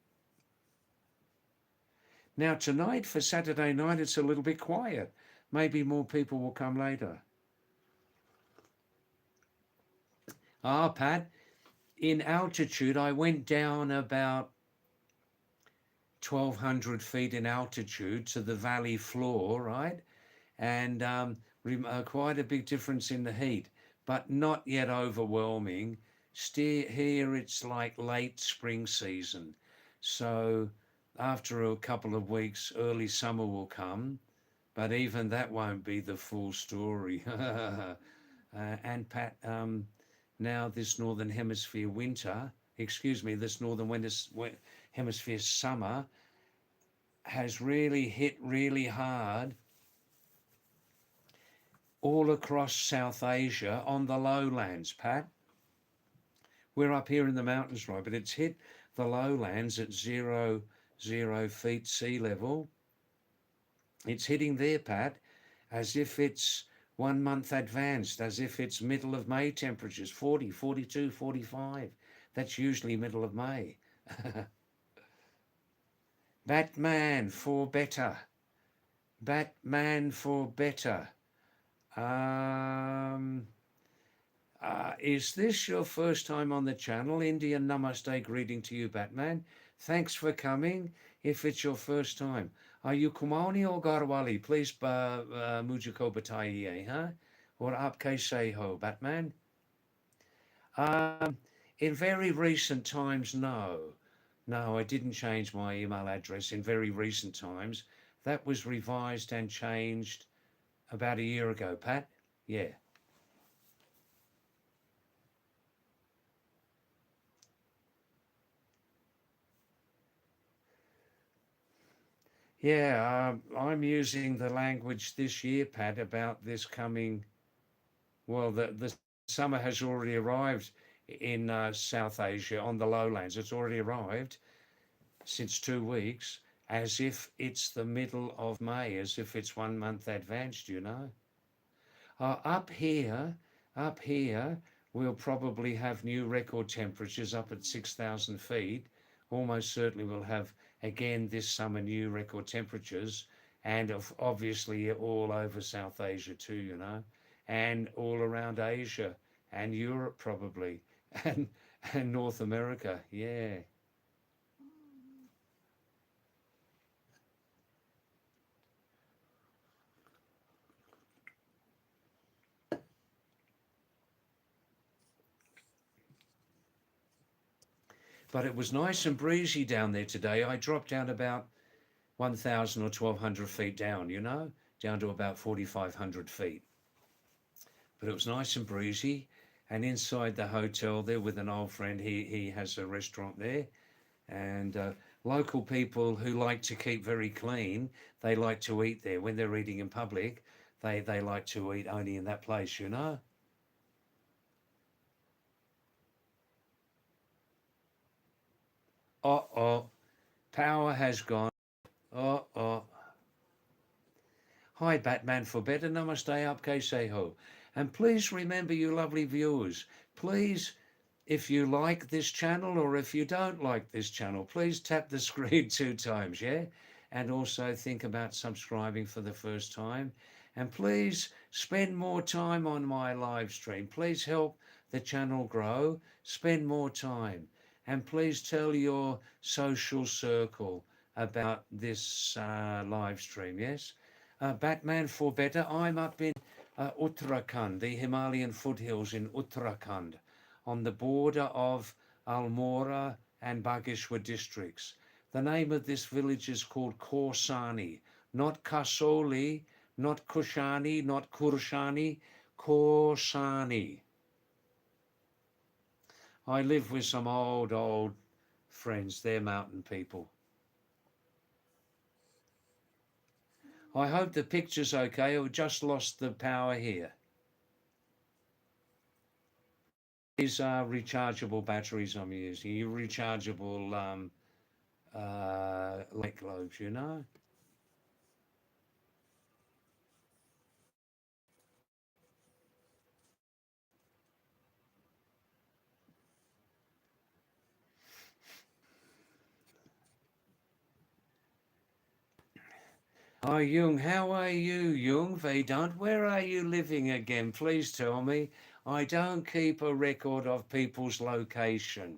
Now tonight, for Saturday night, it's a little bit quiet. Maybe more people will come later. Pat, in altitude, I went down about 1,200 feet in altitude to the valley floor, right? And quite a big difference in the heat, but not yet overwhelming. Here it's like late spring season. So after a couple of weeks, early summer will come, but even that won't be the full story. And Pat, now this Northern Hemisphere winter, this Northern Hemisphere summer has really hit really hard all across South Asia on the lowlands, Pat. We're up here in the mountains, right, but it's hit the lowlands at 0 feet sea level. It's hitting there, Pat, as if it's 1 month advanced, as if it's middle of May temperatures, 40, 42, 45. That's usually middle of May. Batman for better. Batman for better. Is this your first time on the channel? Indian Namaste greeting to you, Batman. Thanks for coming. If it's your first time, are you Kumani or Garwali? Please mujhe ko bataiye, huh? Or aap kaise ho, Batman? In very recent times, no, I didn't change my email address in very recent times. That was revised and changed about a year ago, Pat. Yeah. Yeah, I'm using the language this year, Pat, about this coming. Well, the summer has already arrived in South Asia on the lowlands. It's already arrived since 2 weeks, as if it's the middle of May, as if it's 1 month advanced, Up here, we'll probably have new record temperatures up at 6,000 feet. Almost certainly we'll have again this summer new record temperatures, and obviously all over South Asia too, and all around Asia and Europe probably, and North America. Yeah. But it was nice and breezy down there today. I dropped down about 1,000 or 1,200 feet down, you know, down to about 4,500 feet. But it was nice and breezy. And inside the hotel there with an old friend, he has a restaurant there. And local people who like to keep very clean, they like to eat there. When they're eating in public, they like to eat only in that place, you know. Uh-oh, power has gone. Uh-oh. Hi, Batman for better. Namaste, aapke seho. And please remember, you lovely viewers, please, if you like this channel or if you don't like this channel, please tap the screen 2 times, yeah? And also think about subscribing for the first time. And please spend more time on my live stream. Please help the channel grow. Spend more time. And please tell your social circle about this live stream, yes? Batman for better. I'm up in Uttarakhand, the Himalayan foothills in Uttarakhand, on the border of Almora and Bageshwar districts. The name of this village is called Korsani, not Kasoli, not Kushani, not Kurshani, Korsani. I live with some old friends. They're mountain people. I hope the picture's okay. We just lost the power here. These are rechargeable batteries I'm using. Rechargeable light globes, you know. Hi Jung, how are you, Jung Vedant? Where are you living again? Please tell me. I don't keep a record of people's location.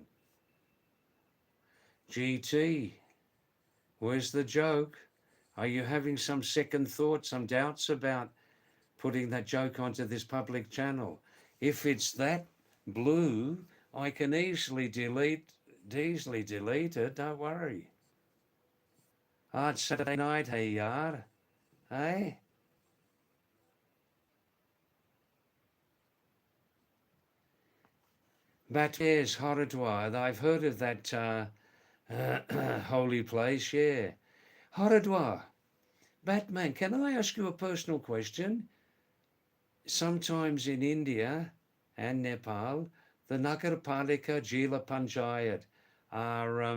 GT, where's the joke? Are you having some second thoughts, some doubts about putting that joke onto this public channel? If it's that blue, I can easily delete it, don't worry. It's Saturday night, hey yar, hey? But yes, Haridwar, I've heard of that holy place, yeah. Haridwar, Batman, can I ask you a personal question? Sometimes in India and Nepal, the Nagarpalika Jila Panchayat are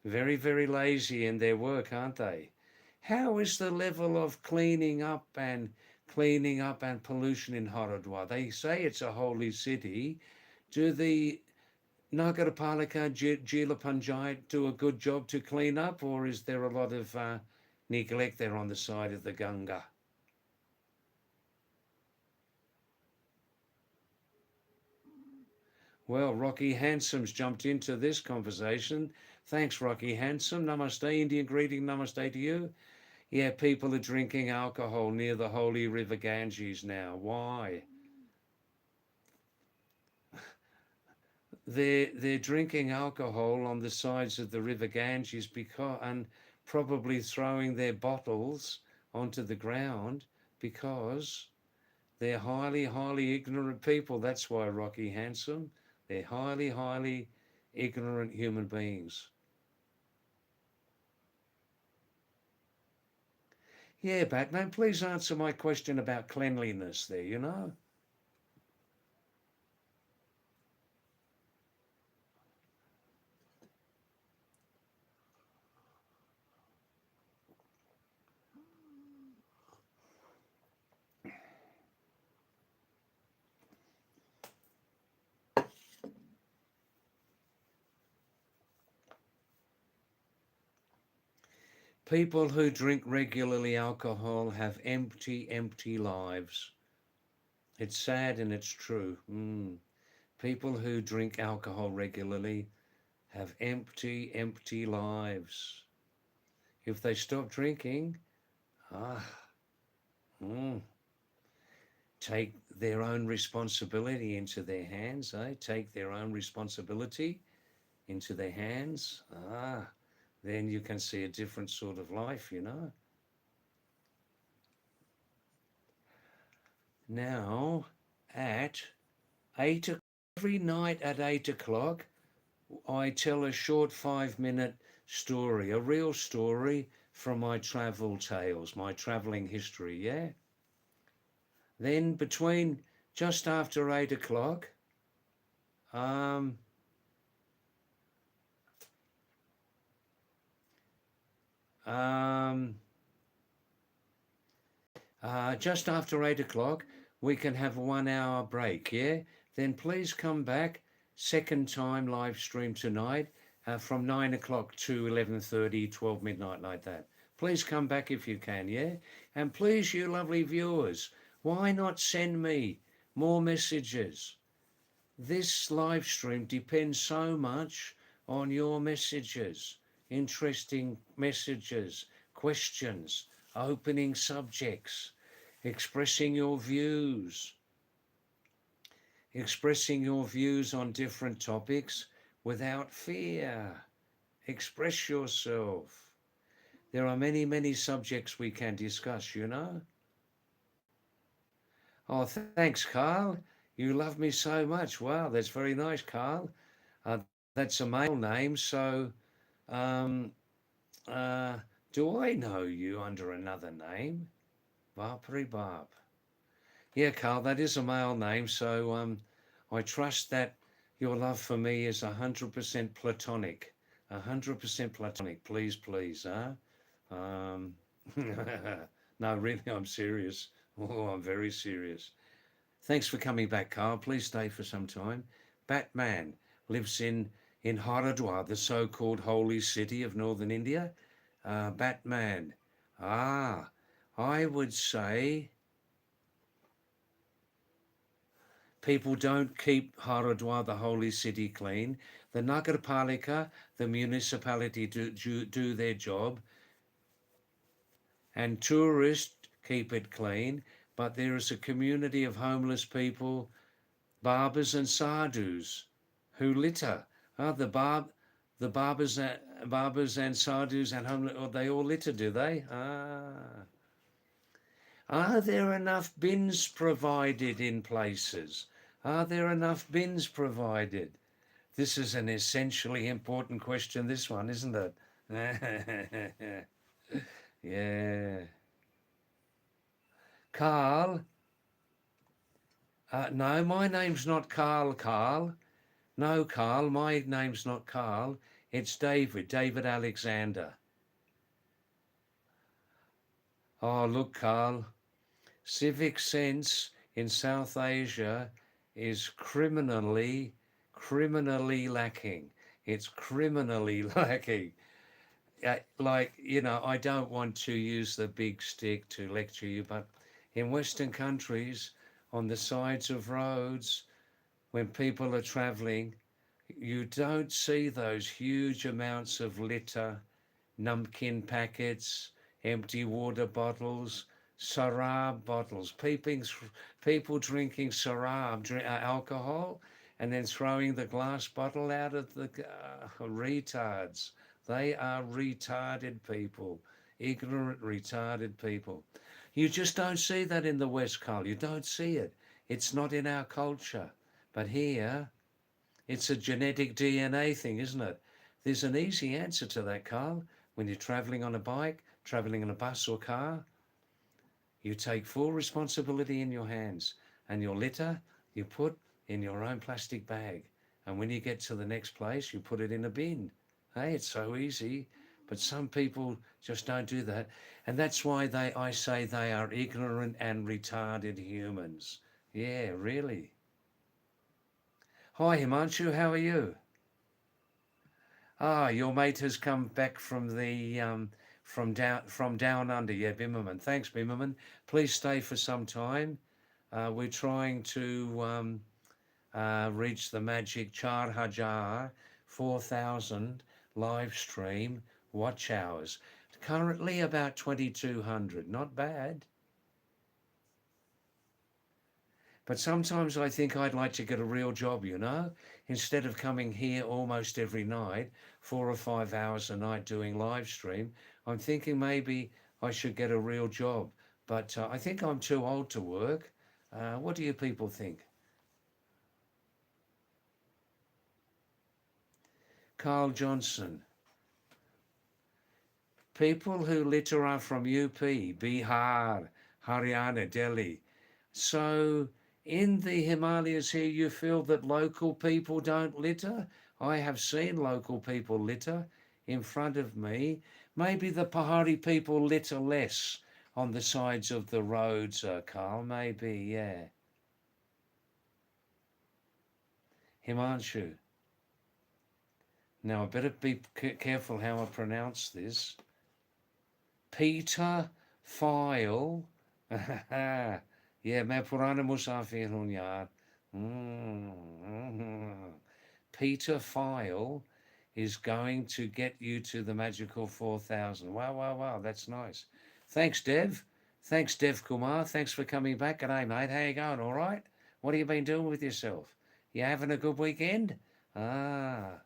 very lazy in their work, aren't they? How is the level of cleaning up and pollution in Haridwar? They say it's a holy city. Do the Nagarpalika Jila Panchayat do a good job to clean up, or is there a lot of neglect there on the side of the Ganga? Well, Rocky Handsome's jumped into this conversation. Thanks, Rocky Handsome. Namaste, Indian greeting, namaste to you. Yeah, people are drinking alcohol near the holy river Ganges now. Why? They're drinking alcohol on the sides of the river Ganges because, and probably throwing their bottles onto the ground because they're highly ignorant people. That's why, Rocky Handsome. They're highly ignorant human beings. Yeah, Batman, please answer my question about cleanliness there, you know? People who drink regularly alcohol have empty lives. It's sad and it's true. People who drink alcohol regularly have empty lives. If they stop drinking, ah, mm, take their own responsibility into their hands, take their own responsibility into their hands. Then you can see a different sort of life, you know. Now, at 8 every night at 8 o'clock, I tell a short 5-minute story, a real story from my travel tales, my traveling history, yeah? Then between just after 8 o'clock, um, um, just after 8 o'clock, we can have a 1 hour break, yeah? Then please come back, second time live stream tonight from 9 o'clock to 11:30, 12 midnight, like that. Please come back if you can, yeah? And please, you lovely viewers, why not send me more messages? This live stream depends so much on your messages, interesting messages, questions, opening subjects, expressing your views on different topics without fear. Express yourself. There are many, many subjects we can discuss, you know. Oh, thanks, Carl. You love me so much. Wow, that's very nice, Carl. Uh, that's a male name, so um, uh, do I know you under another name? Barbary Barb. Yeah, Carl, that is a male name, so I trust that your love for me is 100% platonic. 100% platonic, please, please, huh? Um, no, really, I'm serious. Oh, I'm very serious. Thanks for coming back, Carl. Please stay for some time. Batman lives in Haridwar, the so-called holy city of northern India. Batman. Ah, I would say people don't keep Haridwar, the holy city, clean. The Nagarpalika, the municipality, do their job, and tourists keep it clean. But there is a community of homeless people, barbers and sadhus, who litter. The barbers and sadhus and homeless, they all litter, do they? Are there enough bins provided in places? Are there enough bins provided? This is an essentially important question, this one, isn't it? Yeah. Carl? No, my name's not Carl. No, Carl, my name's not Carl. It's David Alexander. Oh, look, Carl, civic sense in South Asia is criminally lacking. It's criminally lacking. Like, you know, I don't want to use the big stick to lecture you, but in Western countries, on the sides of roads, when people are traveling, you don't see those huge amounts of litter, numpkin packets, empty water bottles, sarab bottles, people drinking sarab, alcohol, and then throwing the glass bottle out of the retards. They are retarded people, ignorant, retarded people. You just don't see that in the West, Carl. You don't see it. It's not in our culture. But here, it's a genetic DNA thing, isn't it? There's an easy answer to that, Carl. When you're traveling on a bike, traveling in a bus or car, you take full responsibility in your hands, and your litter you put in your own plastic bag. And when you get to the next place, you put it in a bin. Hey, it's so easy. But some people just don't do that. And that's why I say they are ignorant and retarded humans. Yeah, really. Hi, Himanshu, how are you? Your mate has come back from the from down under. Yeah, Bimmerman. Thanks, Bimmerman. Please stay for some time. We're trying to reach the magic 4,000 live stream watch hours. Currently about 2,200. Not bad. But sometimes I think I'd like to get a real job, you know, instead of coming here almost every night, 4 or 5 hours a night doing live stream. I'm thinking maybe I should get a real job. But I think I'm too old to work. What do you people think? Carl Johnson. People who litter are from UP, Bihar, Haryana, Delhi. So in the Himalayas here, you feel that local people don't litter? I have seen local people litter in front of me. Maybe the Pahadi people litter less on the sides of the roads, Carl. Maybe, yeah. Himanshu. Now, I better be careful how I pronounce this. Peter File. Yeah, मैं पुराना मुसाफिर हूँ यार. Peter File is going to get you to the magical 4,000. Wow, wow, wow, that's nice. Thanks, Dev. Thanks, Dev Kumar. Thanks for coming back. G'day, mate. How you going? All right? What have you been doing with yourself? You having a good weekend? Ah,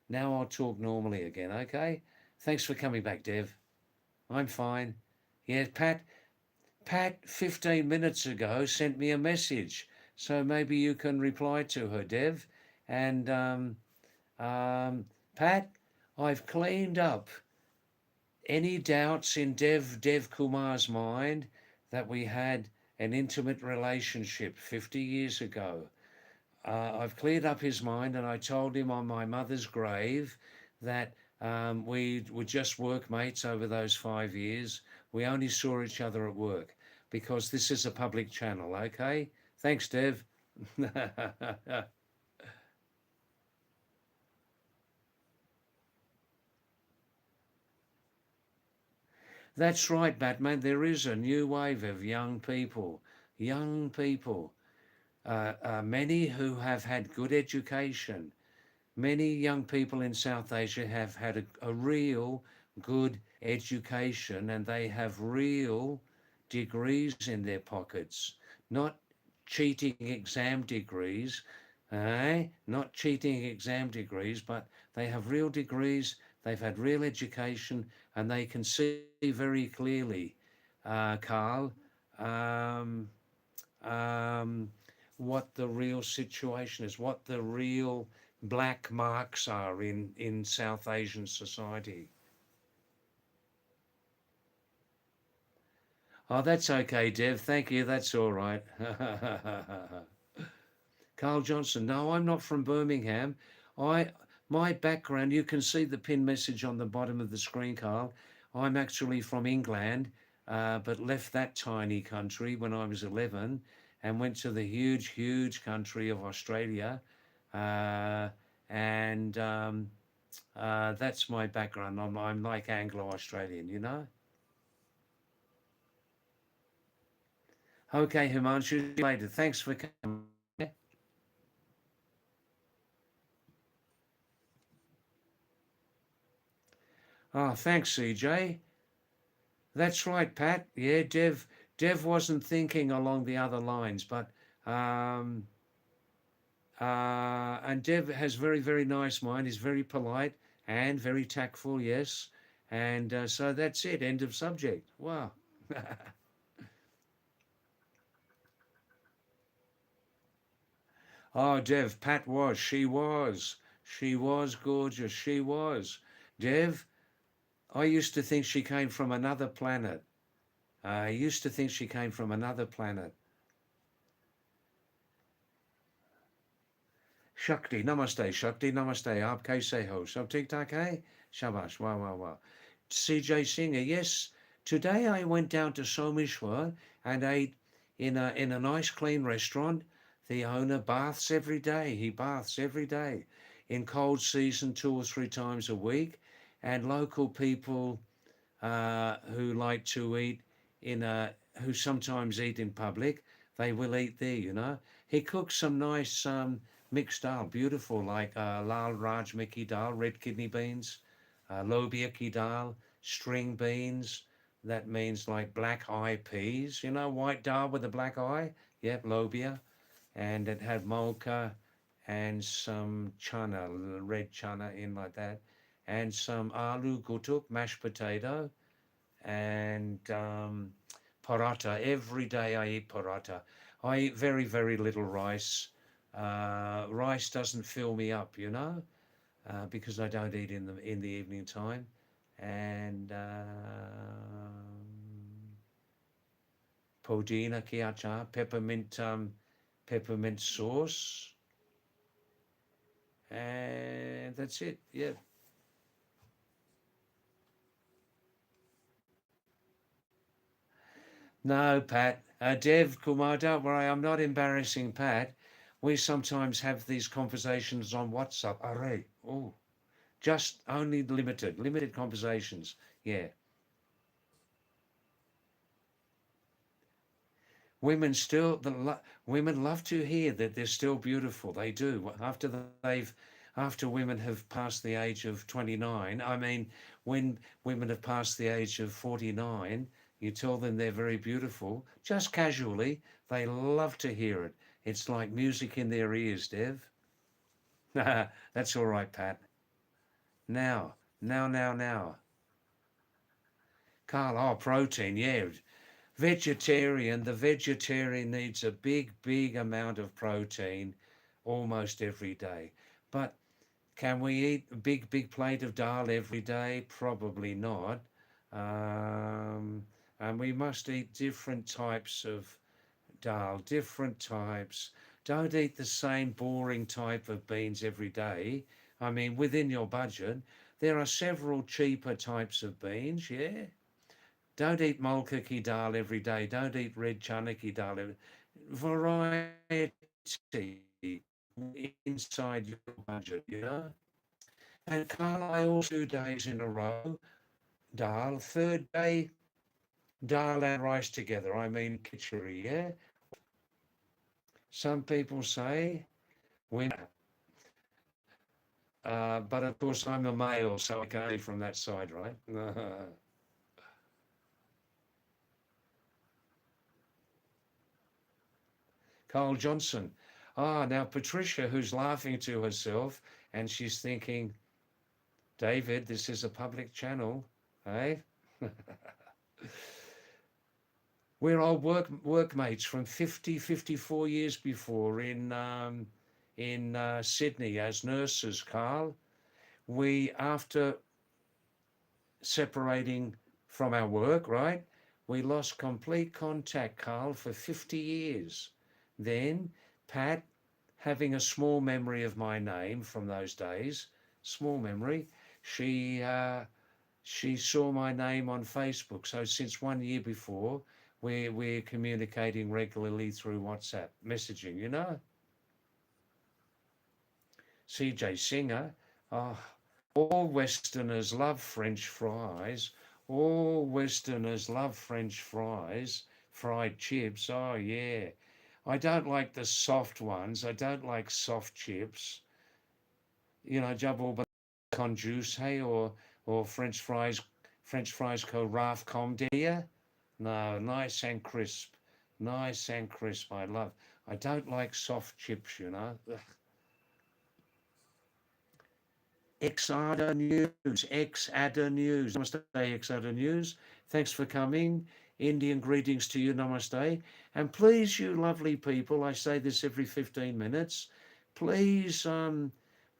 now I'll talk normally again, okay? Thanks for coming back, Dev. I'm fine. Yeah, Pat 15 minutes ago sent me a message. So maybe you can reply to her, Dev. And Pat, I've cleaned up any doubts in Dev Kumar's mind that we had an intimate relationship 50 years ago. I've cleared up his mind, and I told him on my mother's grave that we were just workmates over those 5 years. We only saw each other at work because this is a public channel, okay? Thanks, Dev. That's right, Batman. There is a new wave of young people, many who have had good education. Many young people in South Asia have had a real good education, and they have real degrees in their pockets, not cheating exam degrees, not cheating exam degrees, but they have real degrees, they've had real education, and they can see very clearly, Carl, um, um, what the real situation is, what the real black marks are in South Asian society. Oh, that's okay, Dev. Thank you. That's all right. Carl Johnson. No, I'm not from Birmingham. I my background, you can see the pin message on the bottom of the screen, Carl. I'm actually from England, but left that tiny country when I was 11 and went to the huge country of Australia. Uh, and that's my background. I'm like Anglo-Australian, you know? Okay, Himanshu, later. Thanks for coming. Oh, thanks, CJ. That's right, Pat. Yeah, Dev wasn't thinking along the other lines, but um, and Dev has very nice mind. He's very polite and very tactful. Yes, and so that's it. End of subject. Wow. Oh, Dev, Pat was. She was. She was gorgeous. She was. Dev, I used to think she came from another planet. I used to think she came from another planet. Shakti, namaste, Shakti, namaste. Aap kaise ho? Sab ठीक ठाक hai? Shabash, wow, wow, wow. CJ Singer, yes. Today I went down to Someshwar and ate in a nice clean restaurant. The owner baths every day. He baths every day in cold season 2 or 3 times a week. And local people who like to eat who sometimes eat in public, they will eat there, you know. He cooks some nice mixed dal, beautiful, like lal rajma dal, red kidney beans, lobia ki dal, string beans. That means like black eye peas, you know, white dal with a black eye. Yep, lobia. and it had molka and some chana, red chana in like that, and some aloo gutuk, mashed potato, and paratha. Every day I eat paratha. I eat very, very little rice. Rice doesn't fill me up, you know, because I don't eat in the evening time. And podina kiacha, peppermint sauce, and that's it. Yeah. No, Pat. Dev Kumar, don't worry. I'm not embarrassing Pat. We sometimes have these conversations on WhatsApp. Array. Oh, just only limited conversations. Yeah. Women still, women love to hear that they're still beautiful. They do. After women have passed the age of 29, I mean, when women have passed the age of 49, you tell them they're very beautiful, just casually, they love to hear it. It's like music in their ears, Dev. That's all right, Pat. Now. Carl, oh, protein, yeah. The vegetarian needs a big amount of protein almost every day. But can we eat a big plate of dal every day? Probably not. And we must eat different types of dal, different types. Don't eat the same boring type of beans every day. I mean, within your budget, there are several cheaper types of beans, yeah? Don't eat mulka ki dal every day. Don't eat red chana ki dal. Variety inside your budget, you know. And can't I all 2 days in a row dal? Third day dal and rice together. I mean khichdi, yeah. Some people say when, but of course I'm a male, so I can eat from that side, right? Carl Johnson. Ah, now Patricia, who's laughing to herself, and she's thinking, David, this is a public channel, eh? We're old workmates from 54 years before in Sydney as nurses, Carl. We, after separating from our work, right? We lost complete contact, Carl, for 50 years. Then Pat, having a small memory of my name from those days, small memory, she she saw my name on Facebook. So since 1 year before, we're communicating regularly through WhatsApp messaging, you know. CJ Singer, oh, all Westerners love French fries. All Westerners love French fries, fried chips. Oh, yeah. I don't like the soft ones. I don't like soft chips. You know, jabble con juice, hey, or French fries co Raf com dear. No, nice and crisp. Nice and crisp. I love. I don't like soft chips, you know. Exada News, Exada News. Namaste, Exada News. Thanks for coming. Indian greetings to you, namaste. And please, you lovely people, I say this every 15 minutes, please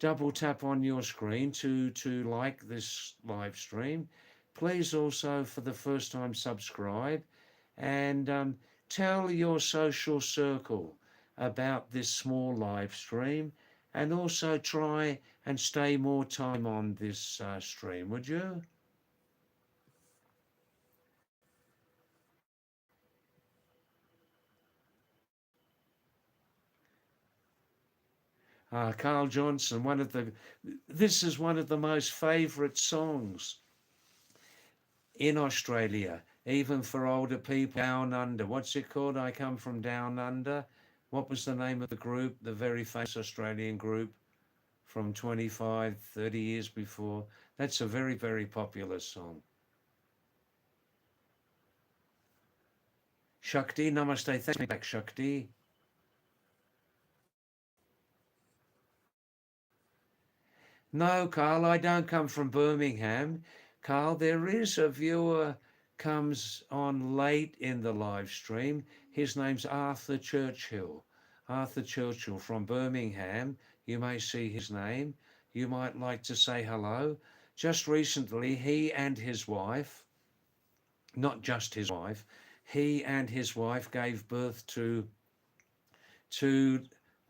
double tap on your screen to like this live stream. Please also, for the first time, subscribe and tell your social circle about this small live stream, and also try and stay more time on this stream, would you? Carl Johnson, this is one of the most favourite songs in Australia, even for older people. Down Under, what's it called? I Come From Down Under. What was the name of the group? The very famous Australian group from 25, 30 years before. That's a very popular song. Shakti, namaste. Thanks me back, Shakti. No, Carl, I don't come from Birmingham. Carl, there is a viewer comes on late in the live stream. His name's Arthur Churchill. Arthur Churchill from Birmingham. You may see his name. You might like to say hello. Just recently, he and his wife, not just his wife, he and his wife gave birth to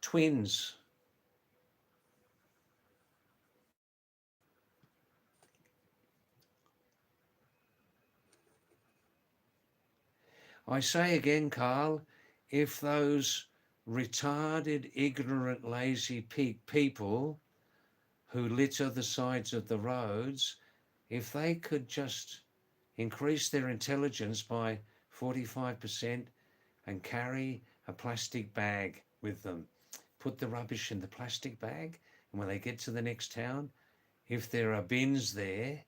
twins. I say again, Carl, if those retarded, ignorant, lazy people who litter the sides of the roads, if they could just increase their intelligence by 45% and carry a plastic bag with them, put the rubbish in the plastic bag, and when they get to the next town, if there are bins there,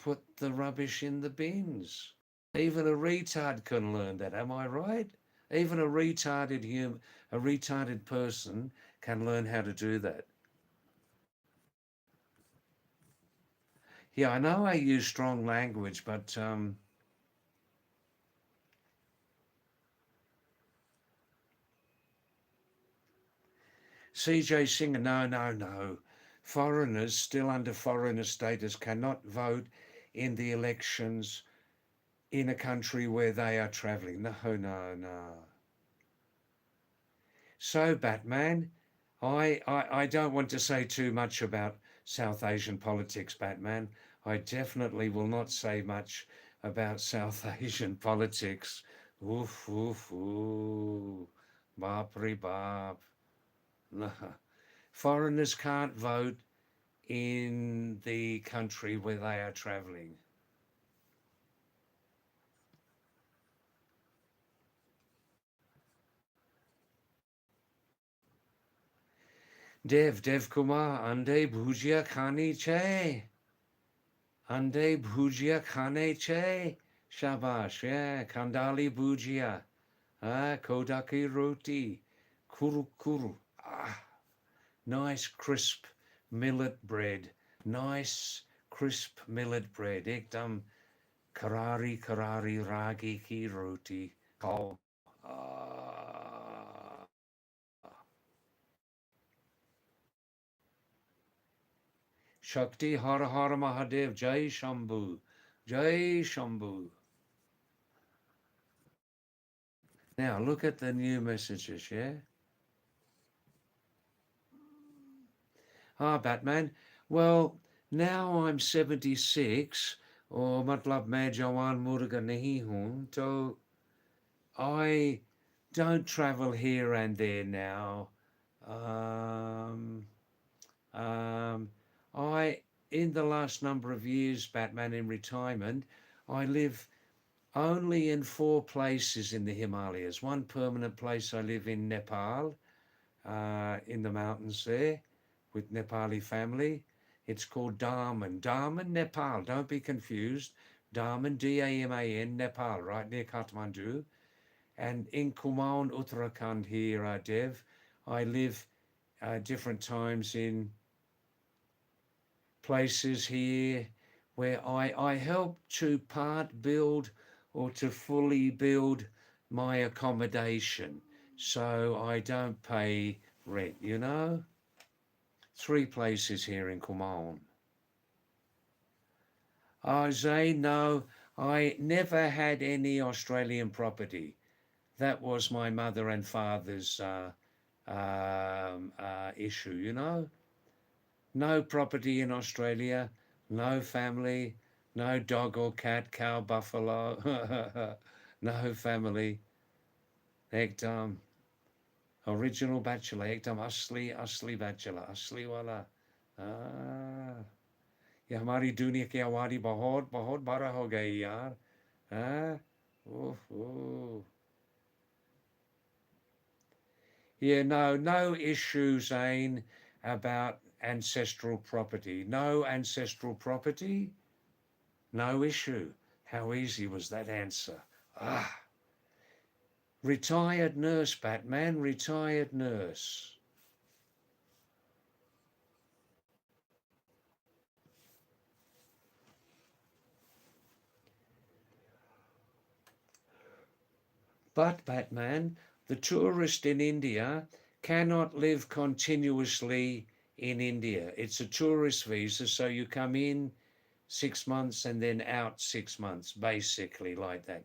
put the rubbish in the bins. Even a retard can learn that, am I right? Even a retarded person can learn how to do that. Yeah, I know I use strong language, but CJ Singer, no. Foreigners still under foreigner status cannot vote in the elections in a country where they are traveling. No. So, Batman, I don't want to say too much about South Asian politics, Batman. I definitely will not say much about South Asian politics. Oof. Bapri bap. Nah. Foreigners can't vote in the country where they are traveling. Dev Kumar, ande bhujia khani che. Ande bhujia khane che. Shabash, yeah. Kandali bhujia. Kodaki roti. Kuru. Nice crisp millet bread. Nice crisp millet bread. Ekdam karari ragi ki roti. Oh. Shakti Har Mahadev. Jai Shambhu. Jai Shambhu. Now look at the new messages, yeah? Batman. Well, now I'm 76, or matlab main jawan murga nahi hoon, so I don't travel here and there now. Um, I, in the last number of years, Batman, in retirement, I live only in 4 places in the Himalayas. One permanent place I live in Nepal, in the mountains there, with Nepali family. It's called Daman, Nepal. Don't be confused. Daman, Daman, Nepal, right near Kathmandu. And in Kumaon, Uttarakhand here, Dev, I live different times in places here where I help to part build or to fully build my accommodation. So I don't pay rent, you know? 3 places here in Kumaon. Zane, no, I never had any Australian property. That was my mother and father's issue, you know? No property in Australia, no family, no dog or cat, cow, buffalo, no family. Ekdam, original bachelor, ekdam asli bachelor, asli wala. ये हमारी दुनिया की आबादी बहुत बहुत बड़ा हो गई यार. Yeah, no issue, Zane, about ancestral property. No ancestral property, no issue. How easy was that answer? Retired nurse, Batman, retired nurse. But, Batman, the tourist in India cannot live continuously in India. It's a tourist visa, so you come in 6 months and then out 6 months, basically like that,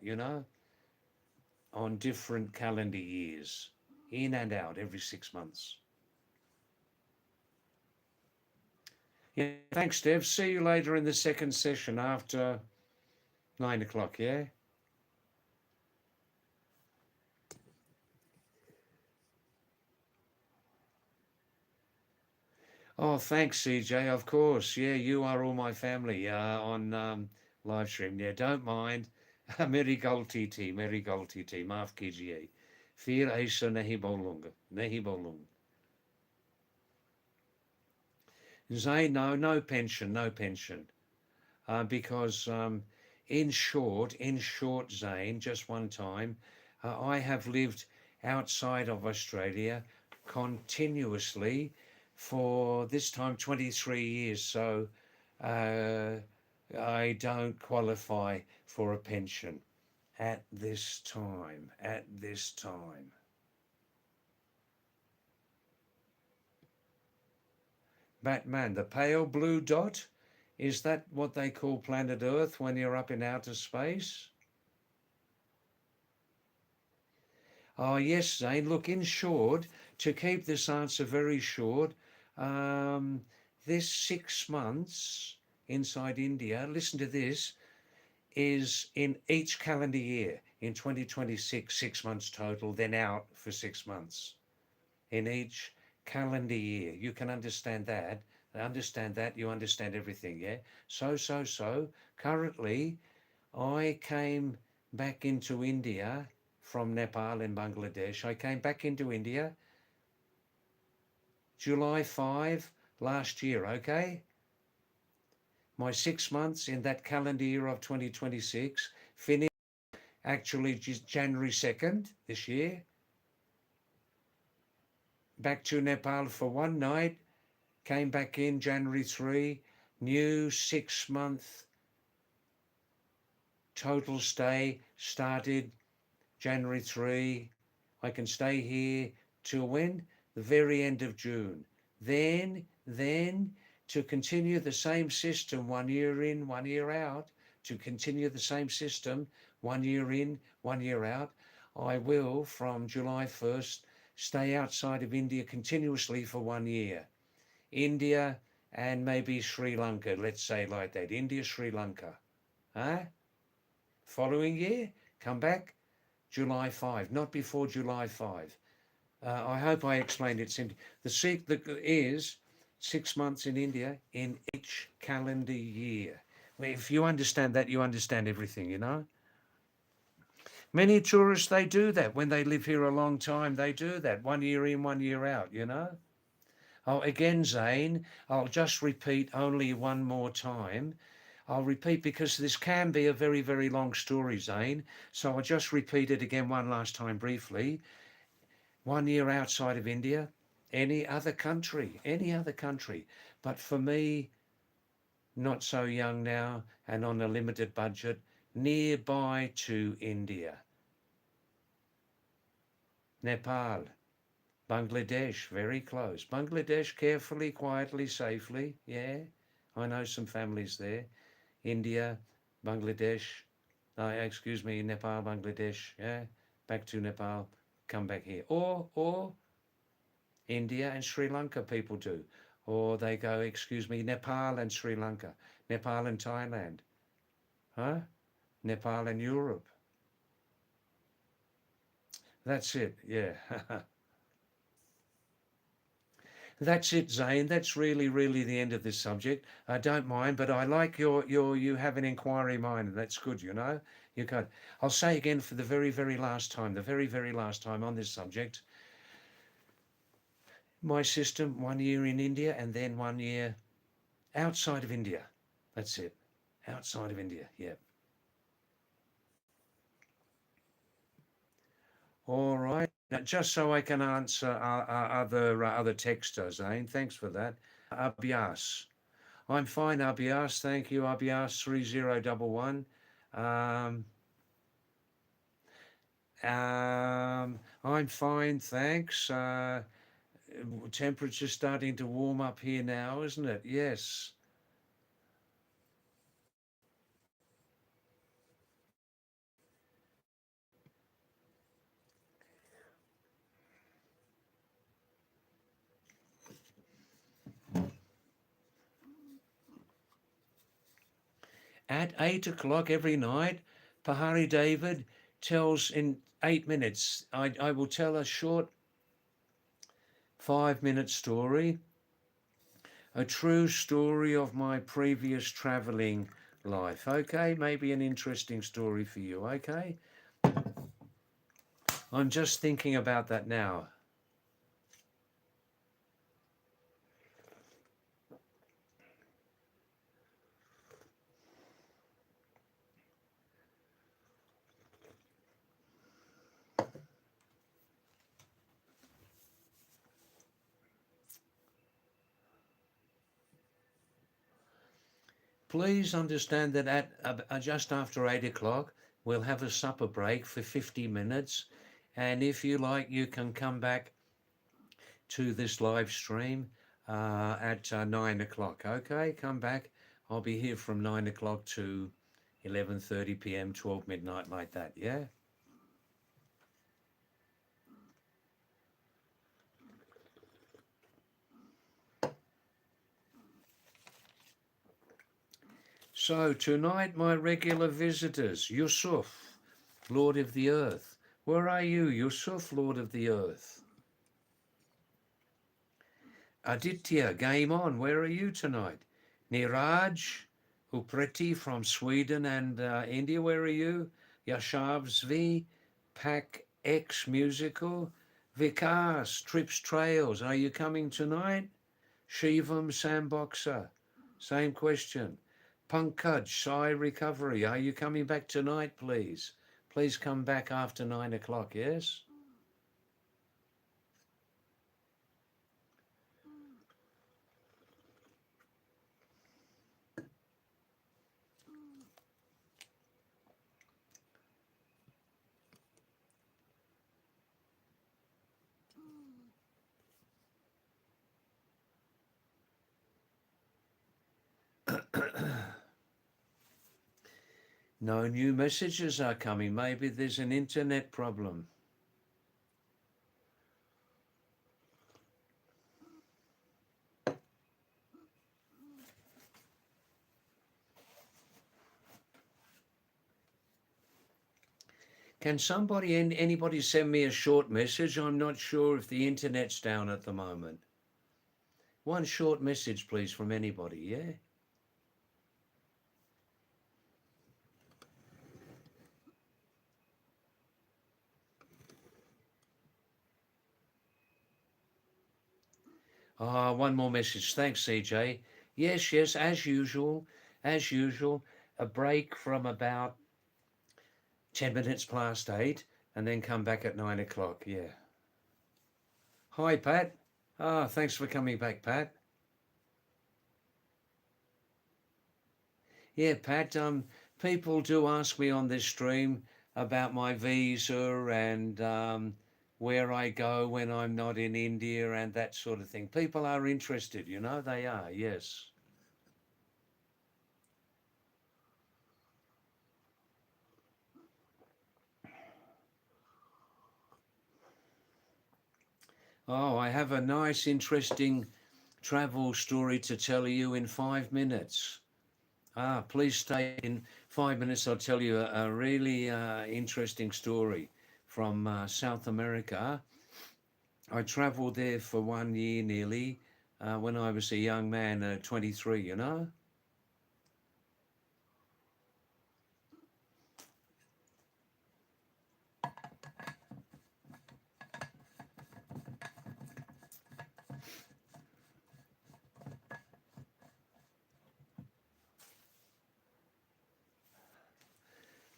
on different calendar years, in and out every 6 months. Yeah, thanks, Dev. See you later in the second session after 9 o'clock, yeah? Oh, thanks, CJ. Of course. Yeah, you are all my family on live stream. Yeah, don't mind. Meri galti thi, maaf kijiye. Fir aisa nahi bolunga, nahi bolunga. Zay, no pension, no pension. Because in short, Zane, just one time, I have lived outside of Australia continuously for this time 23 years. So I don't qualify for a pension at this time. Batman, the pale blue dot, is that what they call planet Earth when you're up in outer space? Oh, yes, Zane. Look, in short, to keep this answer very short, this 6 months inside India, listen to this, is in each calendar year. In 2026, 6 months total, then out for 6 months. In each calendar year. You can understand that. You understand everything, yeah? So, currently, I came back into India from Nepal and Bangladesh. I came back into India July 5 last year, okay? My 6 months in that calendar year of 2026 finished actually just January 2nd this year. Back to Nepal for one night, came back in January 3, new 6 month total stay started January 3. I can stay here till when? The very end of June. Then to continue the same system 1 year in, 1 year out, to continue the same system 1 year in, 1 year out, I will from July 1st stay outside of India continuously for 1 year. India and maybe Sri Lanka, let's say like that. India, Sri Lanka. Huh? Following year, come back July 5, not before July 5. I hope I explained it simply. The is 6 months in India in each calendar year. If you understand that, you understand everything. Many tourists, they do that. When they live here a long time, they do that. 1 year in, 1 year out. Oh, again, Zane, I'll just repeat only one more time. I'll repeat because this can be a very, very long story, Zane. So I'll just repeat it again one last time briefly. 1 year outside of India, any other country. But for me, not so young now and on a limited budget, nearby to India. Nepal, Bangladesh, very close. Bangladesh, carefully, quietly, safely. Yeah, I know some families there. India, Bangladesh, Nepal, Bangladesh. Yeah, back to Nepal, come back here. Or India and Sri Lanka people do. Or they go, Nepal and Sri Lanka, Nepal and Thailand, huh? Nepal and Europe. That's it, yeah. That's it, Zane. That's really, really the end of this subject. I don't mind, but I like you have an inquiry mind, and that's good, You got. I'll say again for the very, very last time, on this subject. My system, 1 year in India and then 1 year outside of India. That's it. Outside of India, yeah. All right. Now, just so I can answer other texters, Zane. Thanks for that. Abhias. I'm fine, Abhias. Thank you, Abhias 3011. I'm fine, thanks. Temperature's starting to warm up here now, isn't it? Yes. At 8 o'clock every night, Pahadi David tells in 8 minutes. I will tell a short 5 minute story, a true story of my previous traveling life. Okay, maybe an interesting story for you. Okay, I'm just thinking about that now. Please understand that at just after 8 o'clock, we'll have a supper break for 50 minutes. And if you like, you can come back to this live stream at 9 o'clock. Okay, come back. I'll be here from 9 o'clock to 11:30 p.m., 12 midnight, like that. Yeah. So tonight, my regular visitors, Yusuf, Lord of the Earth. Where are you, Yusuf, Lord of the Earth? Aditya, game on. Where are you tonight? Niraj, Upreti from Sweden and India. Where are you? Yashavsvi, Pack X Musical. Vikas, Trips Trails. Are you coming tonight? Shivam Samboxer. Same question. Pankaj, Sai Recovery. Are you coming back tonight, please? Please come back after 9 o'clock, yes? No new messages are coming. Maybe there's an internet problem. Can somebody, anybody send me a short message? I'm not sure if the internet's down at the moment. One short message, please, from anybody, yeah? One more message. Thanks, CJ. Yes, yes, as usual, a break from about 10 minutes past 8 and then come back at 9 o'clock, yeah. Hi, Pat. Thanks for coming back, Pat. Yeah, Pat, people do ask me on this stream about my visa and where I go when I'm not in India and that sort of thing. People are interested, you know, they are, yes. Oh, I have a nice, interesting travel story to tell you in 5 minutes. Please stay in 5 minutes. I'll tell you a really interesting story from South America. I traveled there for 1 year nearly when I was a young man, 23, you know.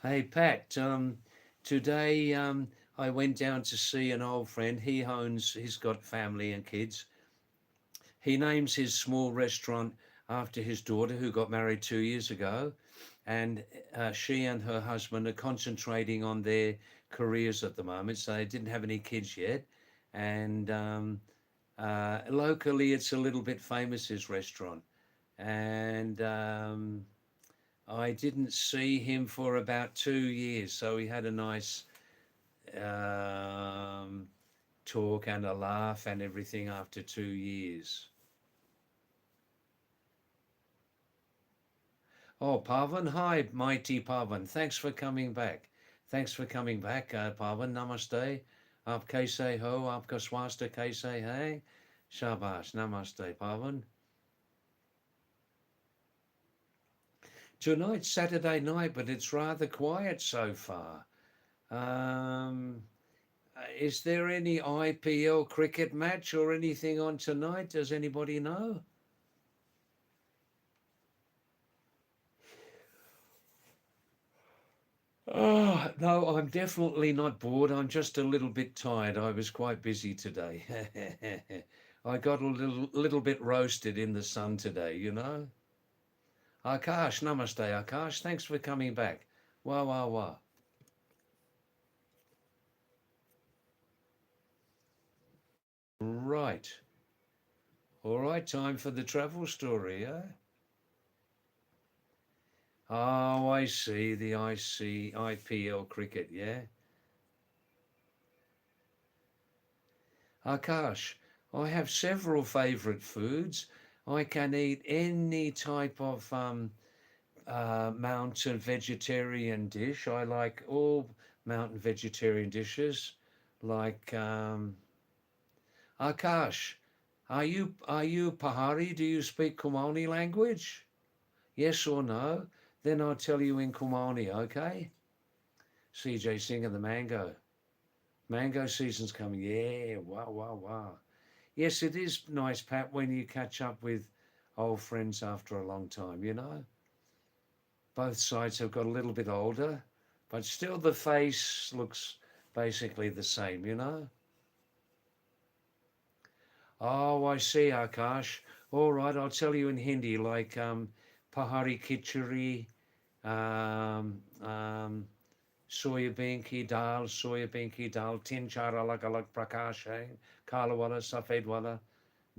Hey, Pat, today I went down to see an old friend. He's got family and kids. He names his small restaurant after his daughter who got married 2 years ago. And she and her husband are concentrating on their careers at the moment, so they didn't have any kids yet. And locally, it's a little bit famous, his restaurant. And I didn't see him for about 2 years, so we had a nice um, talk and a laugh and everything after 2 years. Oh, Pavan, hi, mighty Pavan. Thanks for coming back. Thanks for coming back, Pavan. Namaste. Aap kaise ho? Aapka swasta kaise hai? Shabash. Namaste, Pavan. Tonight's Saturday night, but it's rather quiet so far. Um, is there any IPL cricket match or anything on tonight? Does anybody know? Oh, no, I'm definitely not bored. I'm just a little bit tired. I was quite busy today. I got a little bit roasted in the sun today, you know. Akash, namaste, Akash. Thanks for coming back. Wah, wah, wah. Right. All right, time for the travel story, eh? Oh, I see. The IPL cricket, yeah. Akash, I have several favourite foods. I can eat any type of mountain vegetarian dish. I like all mountain vegetarian dishes. Like Akash, are you Pahari? Do you speak Kumani language? Yes or no? Then I'll tell you in Kumani, okay? CJ singing the mango. Mango season's coming. Yeah, wow, wow, wow. Yes, it is nice, Pat, when you catch up with old friends after a long time, you know? Both sides have got a little bit older, but still the face looks basically the same, you know? Oh, I see, Akash. All right, I'll tell you in Hindi, like Pahari Khichdi, soya bean ki dal, tin char alag alag prakash hai, kala wala, safed wala,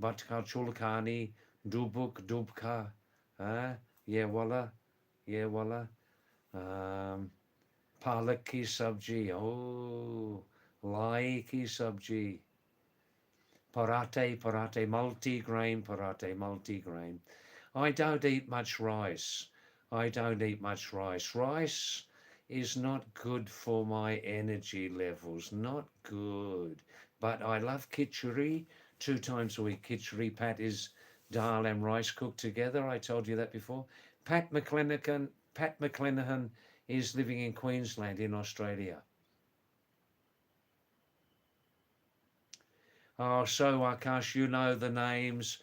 batka chulkani, dubuk dubka, ye wala, ye wala, um, palak ki sabji, oh, lai ki sabji, parathe, multi-grain parathe, multi-grain. I don't eat much rice. I don't eat much rice. Rice is not good for my energy levels. Not good. But I love khichdi 2 times a week. Khichdi, Pat, is dal and rice cooked together. I told you that before. Pat McClenaghan is living in Queensland in Australia. Oh, so Akash, you know the names,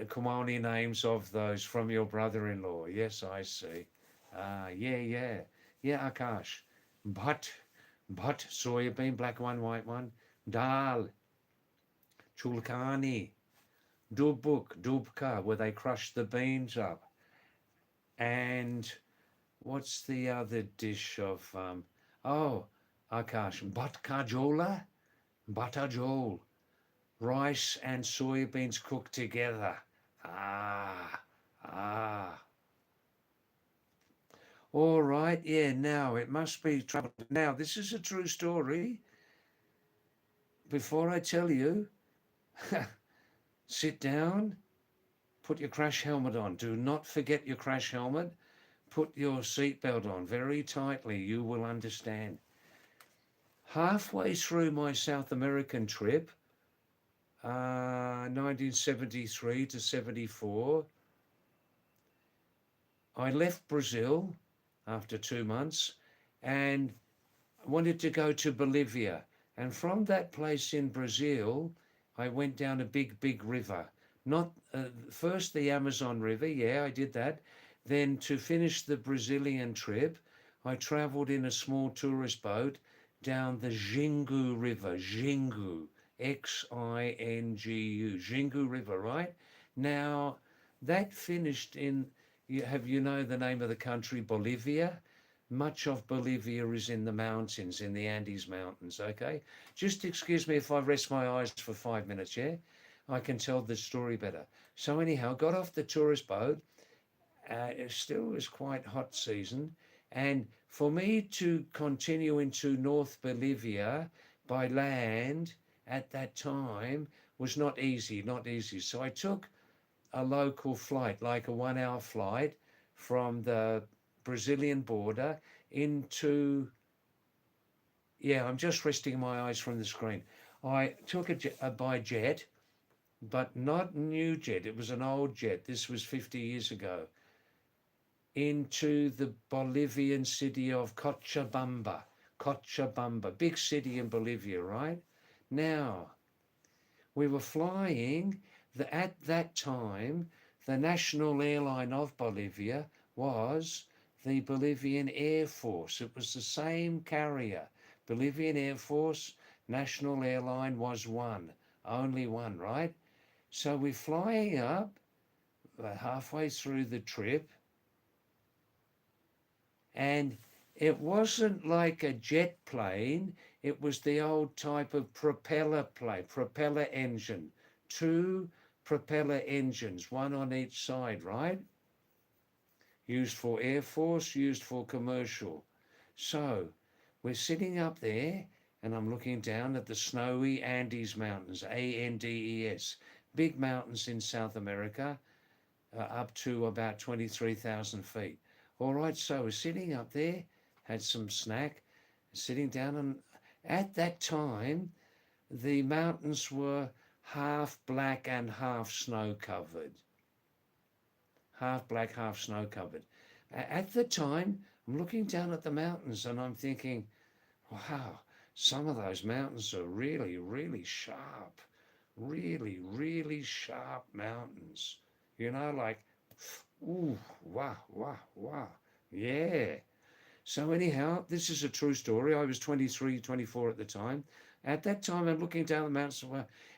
Kumani names of those from your brother-in-law. Yes, I see. Yeah, yeah. Yeah, Akash. But, soya bean, black one, white one. Dal, chulkani, dubka, where they crush the beans up. And what's the other dish of, oh, Akash, butter rice and soybeans cooked together. Ah, ah. All right, yeah, now it must be trouble. Now, this is a true story. Before I tell you, sit down, put your crash helmet on. Do not forget your crash helmet. Put your seatbelt on very tightly. You will understand. Halfway through my South American trip, 1973 to 74, I left Brazil after 2 months and wanted to go to Bolivia. And from that place in Brazil, I went down a big river. Not first the Amazon River, yeah, I did that. Then to finish the Brazilian trip, I traveled in a small tourist boat down the Xingu River, Xingu, Xingu, Xingu River, right? Now, that finished in, you know the name of the country, Bolivia? Much of Bolivia is in the mountains, in the Andes Mountains, okay? Just excuse me if I rest my eyes for 5 minutes, yeah? I can tell the story better. So anyhow, got off the tourist boat. It still was quite hot season. And for me to continue into North Bolivia by land at that time was not easy, not easy. So I took a local flight, like a 1 hour flight from the Brazilian border into, yeah, I'm just resting my eyes from the screen. I took a by jet, but not new jet. It was an old jet. This was 50 years ago, into the Bolivian city of Cochabamba. Cochabamba, big city in Bolivia, right? Now, we were flying, at that time, the national airline of Bolivia was the Bolivian Air Force. It was the same carrier. Bolivian Air Force, national airline was one, only one, right? So we're flying up halfway through the trip, and it wasn't like a jet plane. It was the old type of propeller plane, propeller engine, two propeller engines, one on each side, right? Used for Air Force, used for commercial. So we're sitting up there, and I'm looking down at the snowy Andes Mountains, Andes, big mountains in South America, up to about 23,000 feet. All right, so we're sitting up there, had some snack, sitting down, and at that time, the mountains were half black and half snow covered. Half black, half snow covered. At the time, I'm looking down at the mountains and I'm thinking, wow, some of those mountains are really, really sharp. Really, really sharp mountains. You know, like, ooh, wow, wow, wow. Yeah. So anyhow, this is a true story. I was 23, 24 at the time. At that time, I'm looking down the mountains,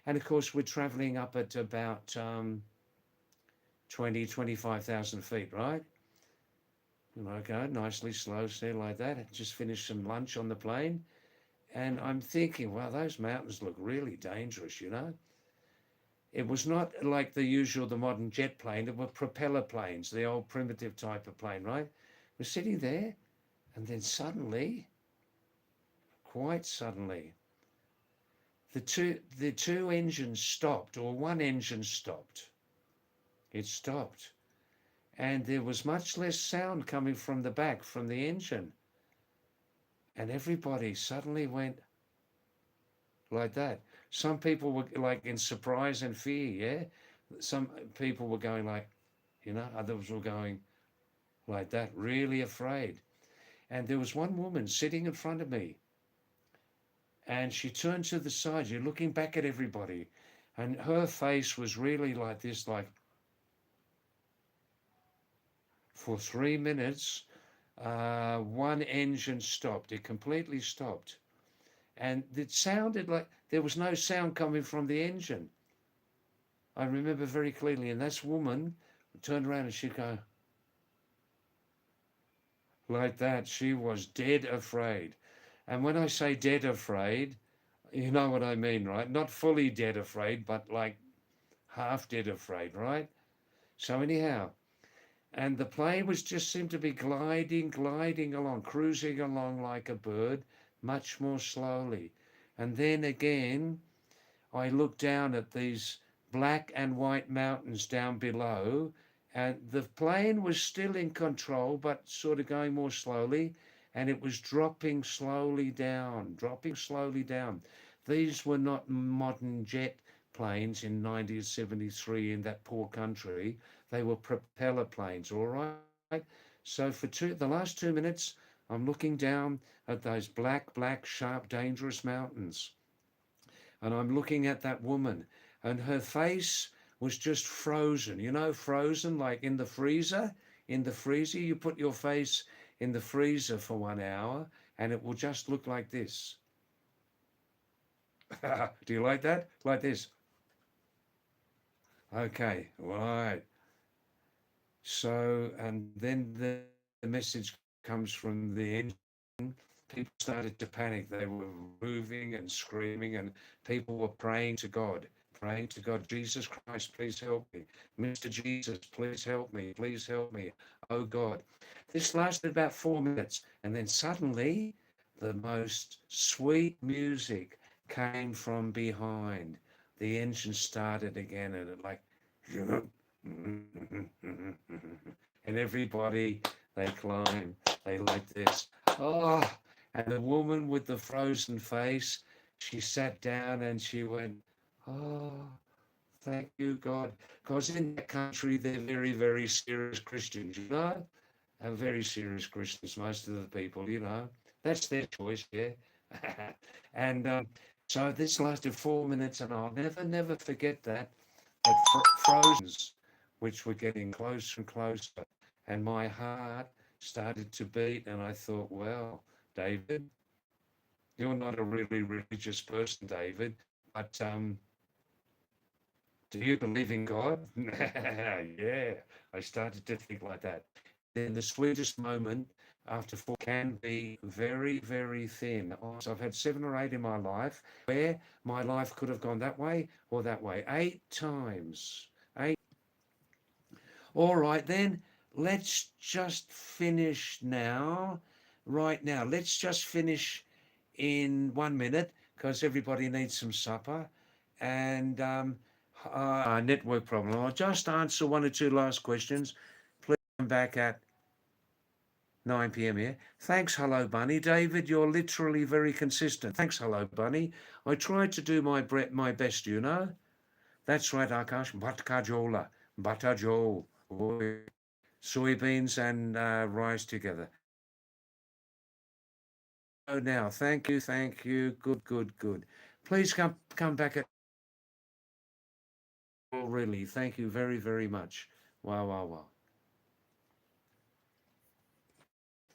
and of course, we're traveling up at about 20, 25,000 feet, right? And I go nicely slow, stay like that. I just finished some lunch on the plane, and I'm thinking, wow, those mountains look really dangerous, you know? It was not like the usual, the modern jet plane. It were propeller planes, the old primitive type of plane, right? We're sitting there, and then suddenly, quite suddenly, the two engines stopped, or one engine stopped. It stopped, and there was much less sound coming from the back, from the engine, and everybody suddenly went like that. Some people were like in surprise and fear, yeah? Some people were going like, others were going like that, really afraid. And there was one woman sitting in front of me, and she turned to the side, you're looking back at everybody, and her face was really like this, like, for 3 minutes, one engine stopped. It completely stopped. And it sounded like there was no sound coming from the engine. I remember very clearly. And this woman turned around and she'd go like that. She was dead afraid. And when I say dead afraid, you know what I mean, right? Not fully dead afraid, but like half dead afraid, right? So anyhow, and the plane was just seemed to be gliding along, cruising along like a bird, much more slowly. And then again, I looked down at these black and white mountains down below, and the plane was still in control, but sort of going more slowly, and it was dropping slowly down, dropping slowly down. These were not modern jet planes in 1973 in that poor country. They were propeller planes, all right? So for the last 2 minutes, I'm looking down at those black, sharp, dangerous mountains. And I'm looking at that woman, and her face was just frozen, frozen like in the freezer. In the freezer, you put your face in the freezer for 1 hour, and it will just look like this. Do you like that? Like this. Okay, right. So, and then the message comes from the engine, people started to panic. They were moving and screaming, and people were praying to God, Jesus Christ, please help me. Mr. Jesus, please help me. Please help me. Oh God. This lasted about 4 minutes, and then suddenly the most sweet music came from behind. The engine started again, and it like, and everybody, they climb, they like this. Oh, and the woman with the frozen face, she sat down and she went, oh, thank you, God. Because in that country, they're very, very serious Christians, you know? And very serious Christians, most of the people, you know. That's their choice, yeah. and so this lasted 4 minutes, and I'll never, never forget that. That frozens, which were getting closer and closer, and my heart started to beat, and I thought, well, David, you're not a really religious person, David, but do you believe in God? Yeah, I started to think like that. Then the sweetest moment after four can be very, very thin. So I've had 7 or 8 in my life where my life could have gone that way or that way. 8 times. 8. All right, then let's just finish now. Right now, let's just finish in 1 minute because everybody needs some supper. And network problem. I'll just answer 1 or 2 last questions. Please come back at 9 p.m. here. Thanks, Hello Bunny. David, you're literally very consistent. Thanks, Hello Bunny. I tried to do my best, you know. That's right, Akash. Batajola. Batajol. Soybeans and rice together. Oh, now, thank you, thank you. Good, good, good. Please come back at. Oh, really, thank you very, very much. Wow, wow, wow.